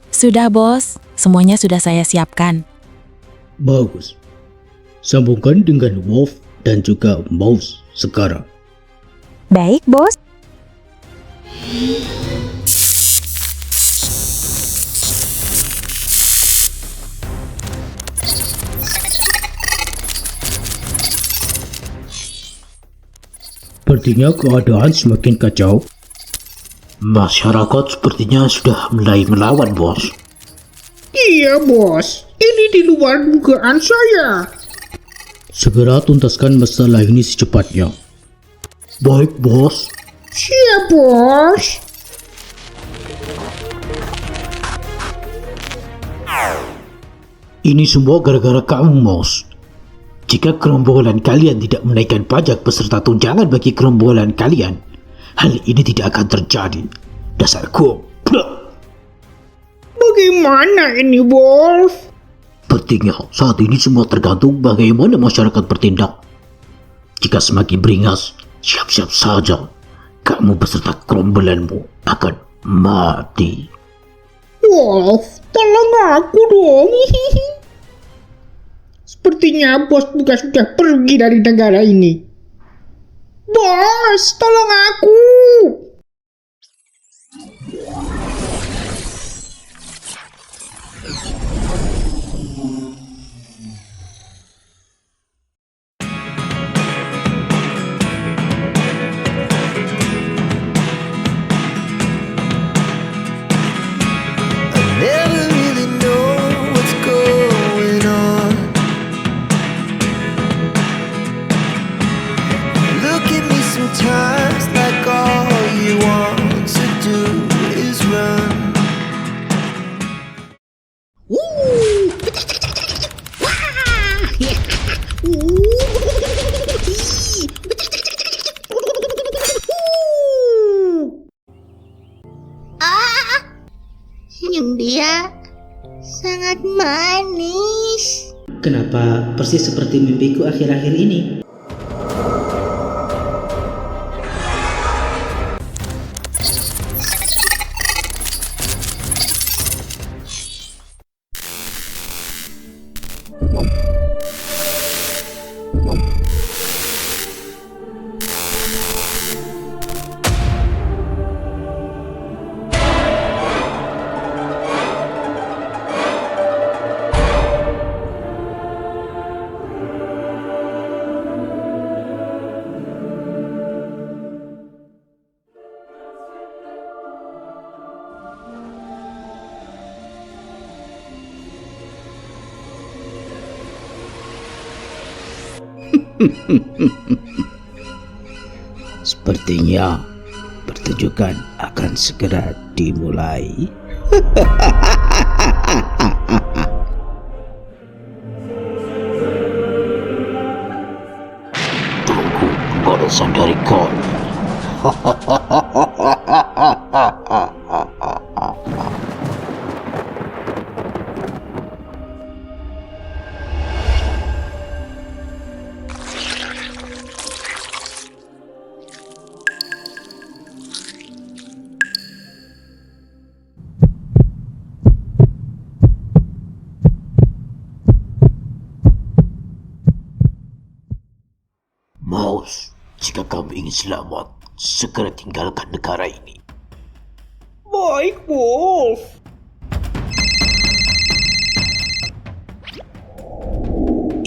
Sudah, Bos. Semuanya sudah saya siapkan. Bagus. Sambungkan dengan Wolf dan juga Mouse sekarang. Baik, Bos. Sepertinya keadaan semakin kacau. Masyarakat sepertinya sudah mulai melawan, Bos. Iya, Bos. Ini di luar dugaan saya. Segera tuntaskan masalah ini secepatnya. Baik, Bos. Siap, Bos. Ini semua gara-gara kamu, Mouse. Jika gerombolan kalian tidak menaikkan pajak peserta tunjangan bagi gerombolan kalian, hal ini tidak akan terjadi. Dasar goblok. Bagaimana ini, Wolf? Sepertinya saat ini semua tergantung bagaimana masyarakat bertindak. Jika semakin beringas, siap-siap saja kamu beserta gerombolanmu akan mati. Wolf, tolong aku dong. Sepertinya bos juga sudah pergi dari negara ini. Bos, tolong aku. Never really know what's going on. Look at me sometimes like all you want to do is run. Senyum dia sangat manis. Kenapa persis seperti mimpiku akhir-akhir ini? Sepertinya pertunjukan akan segera dimulai. Tunggu balasan dari kami. Mouse, jika kamu ingin selamat, segera tinggalkan negara ini. Baik, Wolf.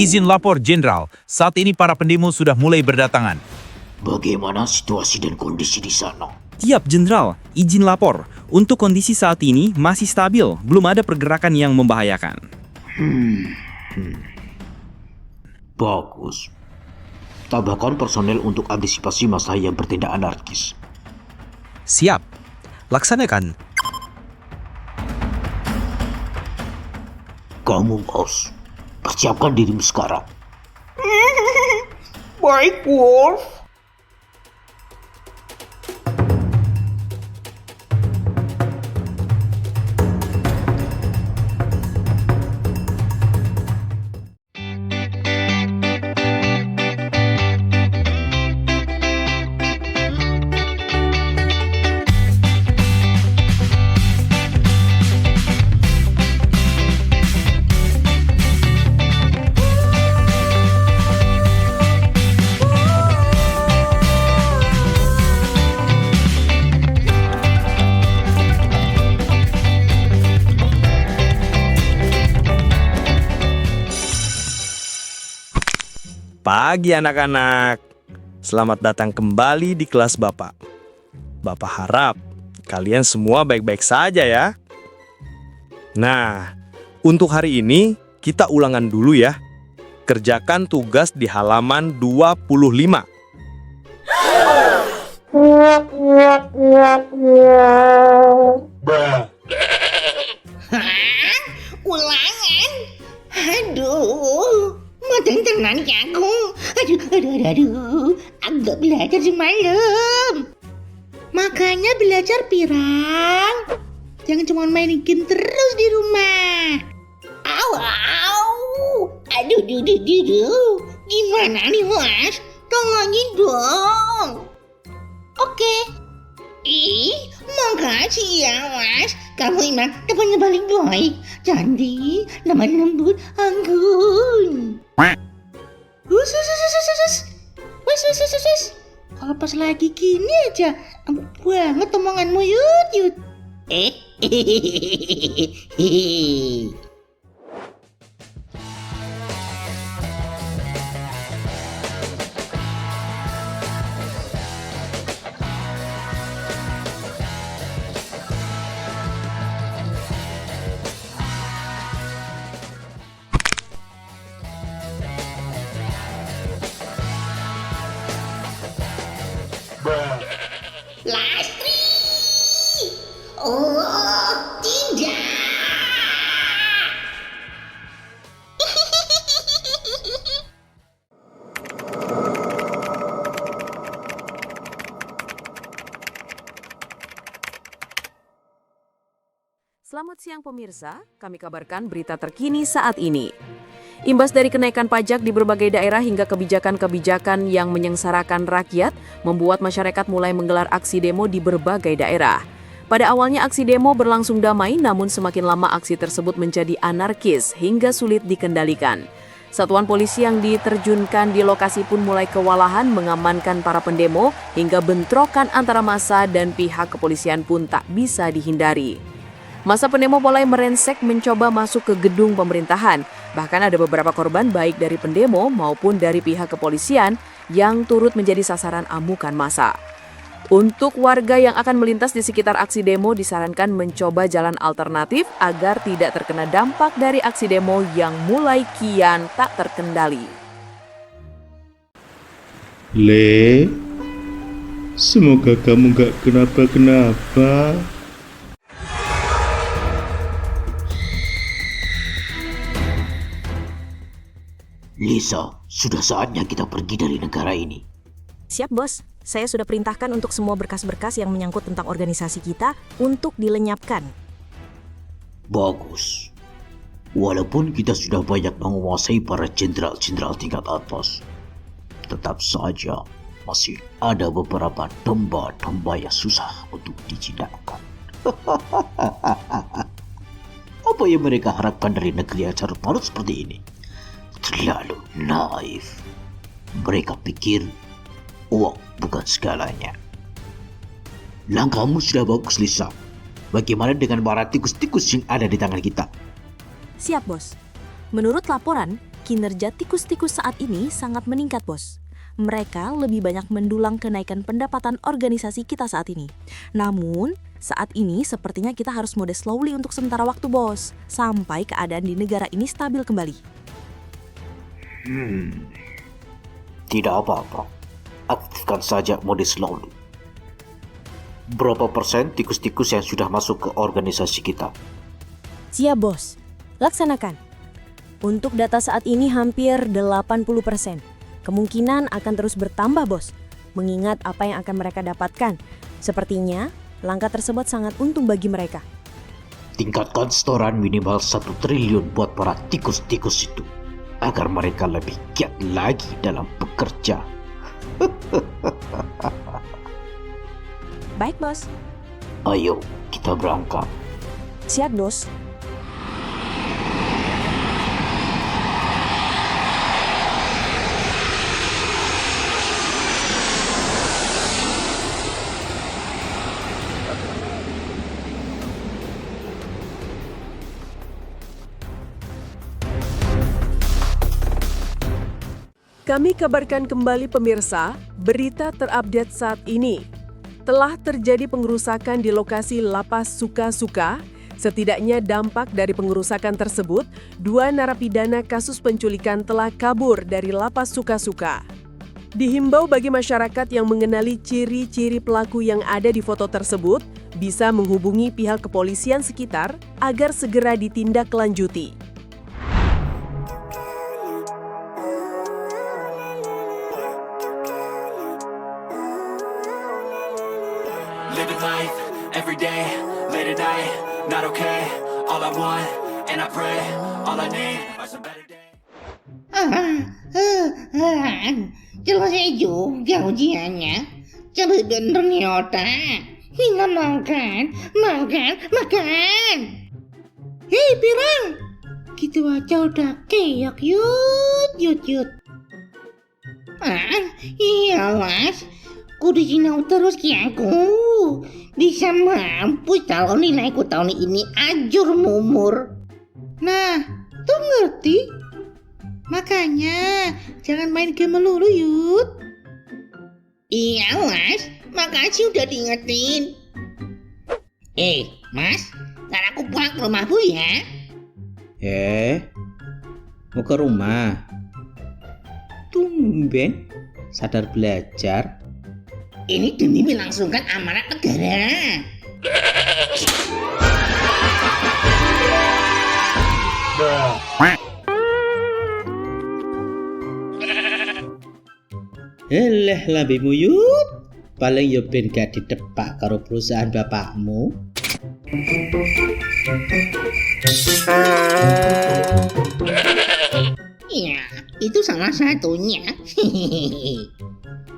Izin lapor, Jenderal. Saat ini para pendemo sudah mulai berdatangan. Bagaimana situasi dan kondisi di sana? Tiap, Jenderal. Izin lapor. Untuk kondisi saat ini masih stabil. Belum ada pergerakan yang membahayakan. Bagus. Tambahkan personel untuk antisipasi massa yang bertindak anarkis. Siap. Laksanakan. Kamu, Mouse, persiapkan dirimu sekarang. Baik, Wolf. Pagi anak-anak. Selamat datang kembali di kelas Bapak. Bapak harap kalian semua baik-baik saja ya. Nah, untuk hari ini kita ulangan dulu ya. Kerjakan tugas di halaman 25. Ulangan? Makanya belajar pirang. Jangan cuma main game terus di rumah. Au, aduh, gimana nih Mas? Tolongin dong. Oke. Ih, makasih ya Mas. Kamu emang temannya paling baik. Cantik, lemah lembut, anggun. Wes. Kalau pas lagi gini aja, empuk banget omonganmu, Yud. Lastri! Oh, tidak! Selamat siang pemirsa, kami kabarkan berita terkini saat ini. Imbas dari kenaikan pajak di berbagai daerah hingga kebijakan-kebijakan yang menyengsarakan rakyat, membuat masyarakat mulai menggelar aksi demo di berbagai daerah. Pada awalnya aksi demo berlangsung damai, namun semakin lama aksi tersebut menjadi anarkis hingga sulit dikendalikan. Satuan polisi yang diterjunkan di lokasi pun mulai kewalahan mengamankan para pendemo hingga bentrokan antara massa dan pihak kepolisian pun tak bisa dihindari. Masa pendemo mulai merensek mencoba masuk ke gedung pemerintahan. Bahkan ada beberapa korban baik dari pendemo maupun dari pihak kepolisian yang turut menjadi sasaran amukan massa. Untuk warga yang akan melintas di sekitar aksi demo disarankan mencoba jalan alternatif agar tidak terkena dampak dari aksi demo yang mulai kian tak terkendali. Le, semoga kamu gak kenapa-kenapa. Lisa, sudah saatnya kita pergi dari negara ini. Siap, Bos. Saya sudah perintahkan untuk semua berkas-berkas yang menyangkut tentang organisasi kita untuk dilenyapkan. Bagus. Walaupun kita sudah banyak menguasai para jenderal-jenderal tingkat atas, tetap saja masih ada beberapa domba-domba yang susah untuk dijinakkan. Apa yang mereka harapkan dari negeri yang carut marut seperti ini? Terlalu naif. Mereka pikir uang bukan segalanya. Langkahmu sudah bagus, Lisa. Bagaimana dengan para tikus-tikus yang ada di tangan kita? Siap, Bos. Menurut laporan, kinerja tikus-tikus saat ini sangat meningkat, Bos. Mereka lebih banyak mendulang kenaikan pendapatan organisasi kita saat ini. Namun, saat ini sepertinya kita harus mode slowly untuk sementara waktu, Bos. Sampai keadaan di negara ini stabil kembali. Tidak apa-apa. Aktifkan saja mode slowly. Berapa persen tikus-tikus yang sudah masuk ke organisasi kita? Siap, Bos. Laksanakan. Untuk data saat ini hampir 80%. Kemungkinan akan terus bertambah, Bos. Mengingat apa yang akan mereka dapatkan. Sepertinya, langkah tersebut sangat untung bagi mereka. Tingkatkan setoran minimal 1 triliun buat para tikus-tikus itu, agar mereka lebih giat lagi dalam bekerja. Baik, Bos. Ayo, kita berangkat. Siap, Bos. Kami kabarkan kembali pemirsa, berita terupdate saat ini. Telah terjadi pengerusakan di lokasi Lapas Suka-Suka. Setidaknya dampak dari pengerusakan tersebut, 2 narapidana kasus penculikan telah kabur dari Lapas Suka-Suka. Dihimbau bagi masyarakat yang mengenali ciri-ciri pelaku yang ada di foto tersebut, bisa menghubungi pihak kepolisian sekitar agar segera ditindaklanjuti. living life, every day, late at night, not okay. All I want, and I pray, all I need are some better days. Selesai juga ujiannya. Cepet dan ternyata. Hingga makan. Hei Pirang, gitu aja udah keok. Yut. Iya mas, kudu sinau terus kiaku. Bisa mampus kalau nilaiku tahun ini ajur mumur. Nah, tuh ngerti? Makanya jangan main game melulu Yut. Iya mas, makasih udah diingetin. Mas, ntar aku pulang ke rumahmu ya. Mau ke rumah? Tumben, sadar belajar. Ini demi melangsungkan amanat negara. Lambimu Yut, paling yo ben gak ditepak karo perusahaan bapakmu. Iya, itu salah satunya.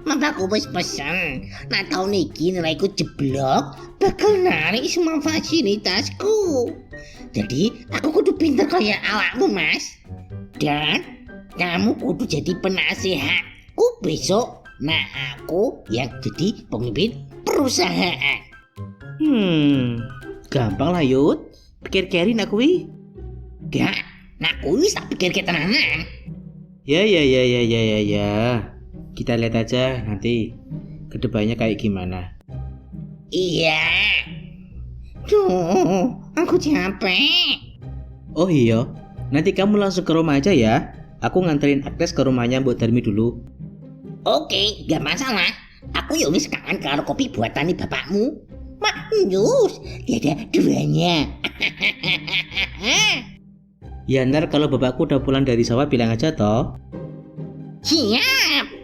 Maka aku wis pesen, nah tahun ini nilaiku jeblok, bakal narik semua fasilitasku. Jadi aku kudu pinter kayak awakmu mas. Dan kamu kudu jadi penasehatku besok. Nah aku yang jadi pemimpin perusahaan. Gampang lah Yut, pikir-pikirin aku wi. Gak, nah aku wis tak pikir tenanan. Ya. Kita lihat aja nanti kedepannya kayak gimana. Iya. Duh, aku capek. Oh iya, nanti kamu langsung ke rumah aja ya. Aku nganterin Agnes ke rumahnya Mbok Darmi dulu. Oke, gak masalah. Aku ya wis kangen karo kopi buatan bapakmu. Maknyus, tiada duanya. Ya ntar kalau bapakku udah pulang dari sawah bilang aja toh. Siap.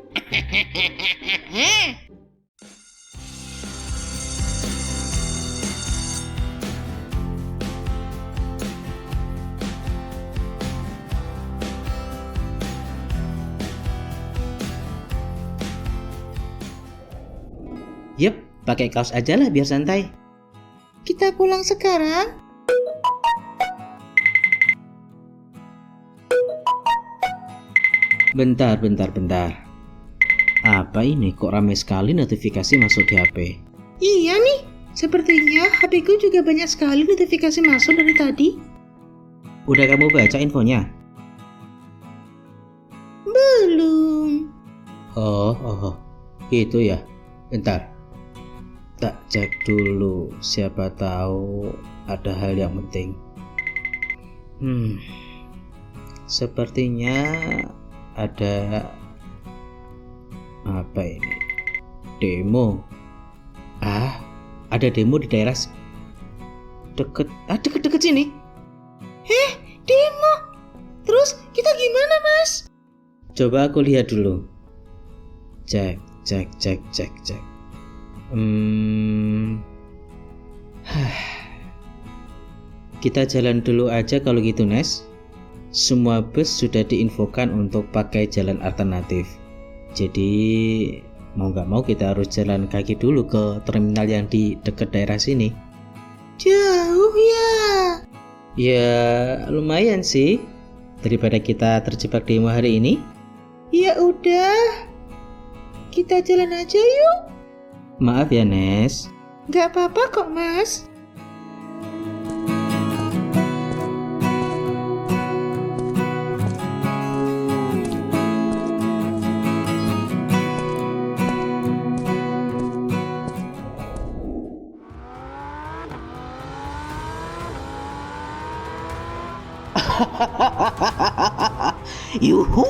Yep, pakai kaos aja lah biar santai. Kita pulang sekarang? Bentar. Apa ini kok ramai sekali notifikasi masuk di HP? Iya nih, sepertinya HP-ku juga banyak sekali notifikasi masuk dari tadi. Udah kamu baca infonya? Belum. Oh, itu ya. Bentar. Tak cek dulu, siapa tahu ada hal yang penting. Sepertinya ada apa ini? Demo. Ada demo di daerah deket sini. Demo. Terus kita gimana, Mas? Coba aku lihat dulu. Cek. Kita jalan dulu aja kalau gitu, Nes. Semua bus sudah diinfokan untuk pakai jalan alternatif. Jadi mau nggak mau kita harus jalan kaki dulu ke terminal yang di dekat daerah sini. Jauh ya? Ya lumayan sih, daripada kita terjebak demo hari ini. Ya udah, kita jalan aja yuk. Maaf ya Nes. Nggak apa-apa kok Mas. Yuhu!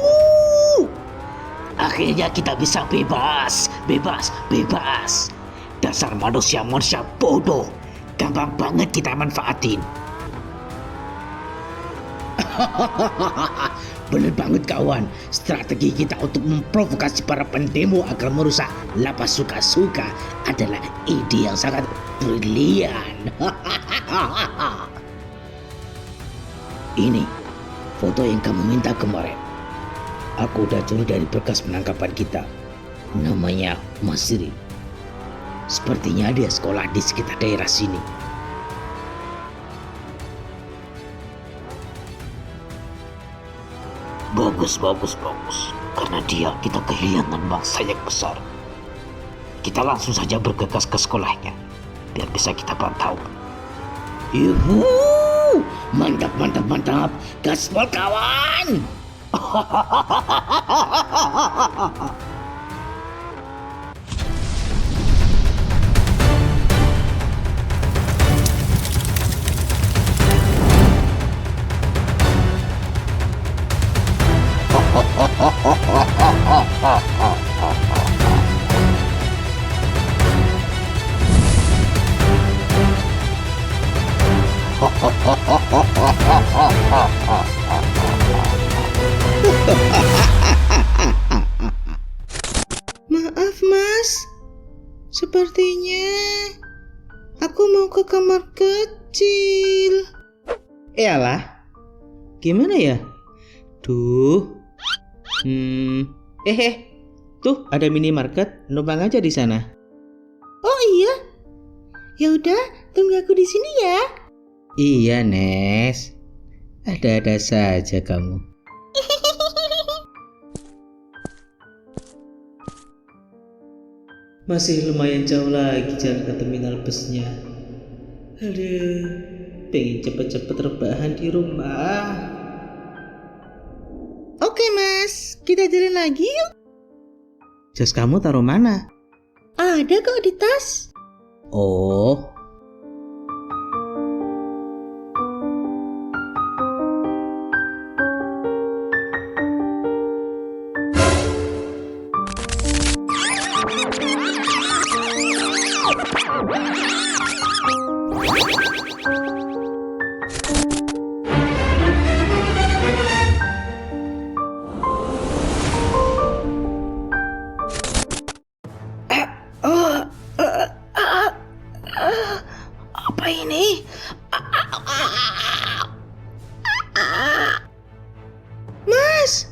Akhirnya kita bisa bebas. Dasar manusia bodoh. Gampang banget kita manfaatin. Bener banget kawan, strategi kita untuk memprovokasi para pendemo agar merusak lapas suka-suka adalah ide yang sangat brilian. Ini foto yang kamu minta kemarin. Aku udah curi dari berkas penangkapan kita. Namanya Masri. Sepertinya dia sekolah di sekitar daerah sini. Bagus. Karena dia kita kehilangan bangsa yang besar. Kita langsung saja bergegas ke sekolahnya, biar bisa kita pantau. Yuhu, mantap. Gaspol kawan. Maaf mas, sepertinya aku mau ke kamar kecil. Eyalah, gimana ya? Tuh, tuh ada minimarket, numpang aja di sana. Oh iya, ya udah tunggu aku di sini ya. Iya Nes, ada-ada saja kamu. Masih lumayan jauh lagi jalan ke terminal busnya. Aduh, pengen cepet-cepet rebahan di rumah. Oke mas, kita jalan lagi yuk. Jas kamu taruh mana? Ada kok di tas. Oh. Apa ini? Mas,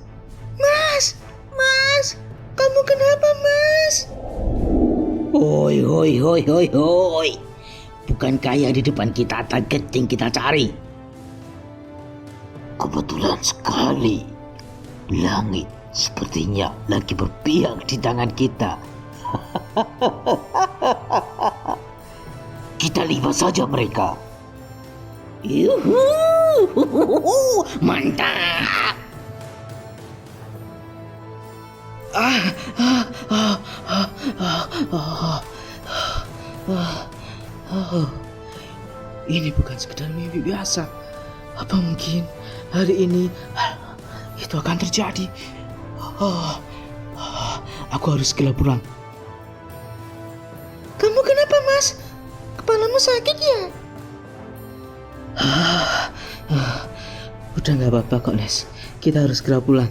kamu kenapa mas? Hoi. Bukan kayak di depan kita target yang kita cari. Kebetulan sekali, langit sepertinya lagi berpihak di tangan kita. Kita libat saja mereka. Yuhu, mantap. Ini bukan sekedar mimpi biasa. Apa mungkin hari ini itu akan terjadi? Aku harus segera pulang. Kamu kenapa mas? Kepalamu sakit ya? Udah gak apa-apa kok Nes. Kita harus segera pulang.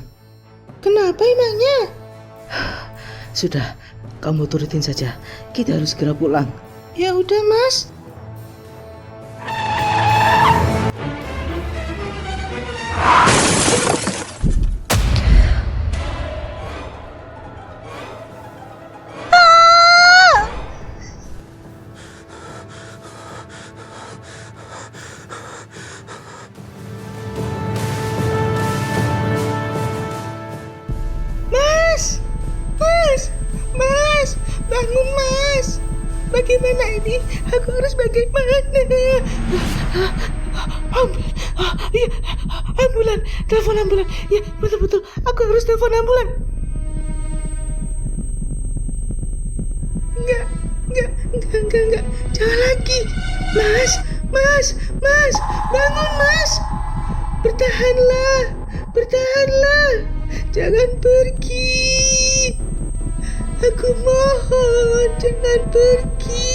Kenapa emangnya? Sudah, kamu turutin saja. Kita harus segera pulang. Ya udah mas. Mas, bangun mas. Bagaimana ini? Aku harus bagaimana? Ambulan, telepon ambulan. Ya, betul. Aku harus telepon ambulan. Enggak. Jangan lagi. Mas, bangun mas. Bertahanlah. Jangan pergi. Aku mohon, jangan pergi.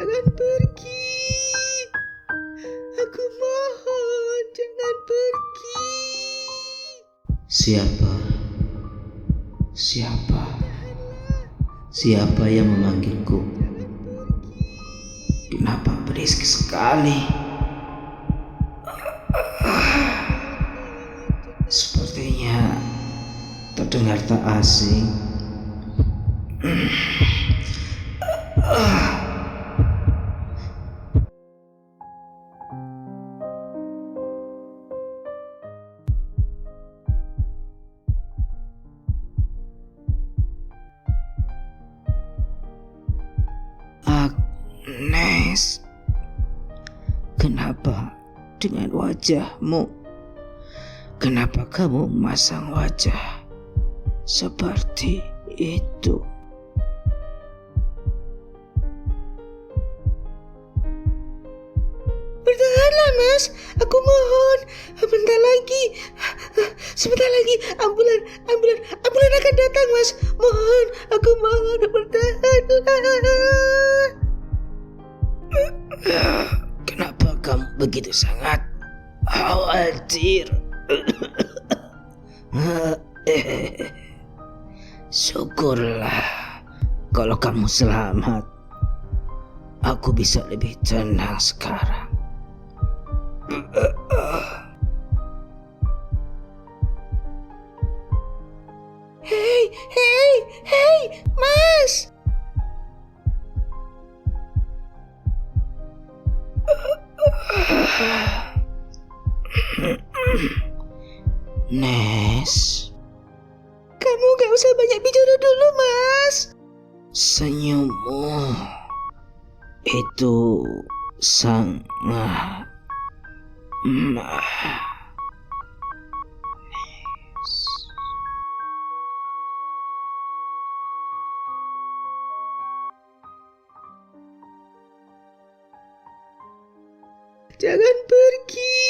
Jangan pergi. Aku mohon, jangan pergi. Siapa? Siapa? Siapa yang memanggilku? Kenapa berisik sekali? Sepertinya terdengar tak asing. Agnes, kenapa dengan wajahmu? Kenapa kamu memasang wajah seperti itu? Bertahanlah, Mas. Aku mohon. Sebentar lagi ambulan akan datang, Mas. Mohon, aku mohon bertahanlah. Kenapa kamu begitu sangat khawatir? Syukurlah kalau kamu selamat. Aku bisa lebih tenang sekarang. Hei, Mas. Nes, Kamu gak usah banyak bicara dulu, Mas. senyummu itu sangat Jangan pergi.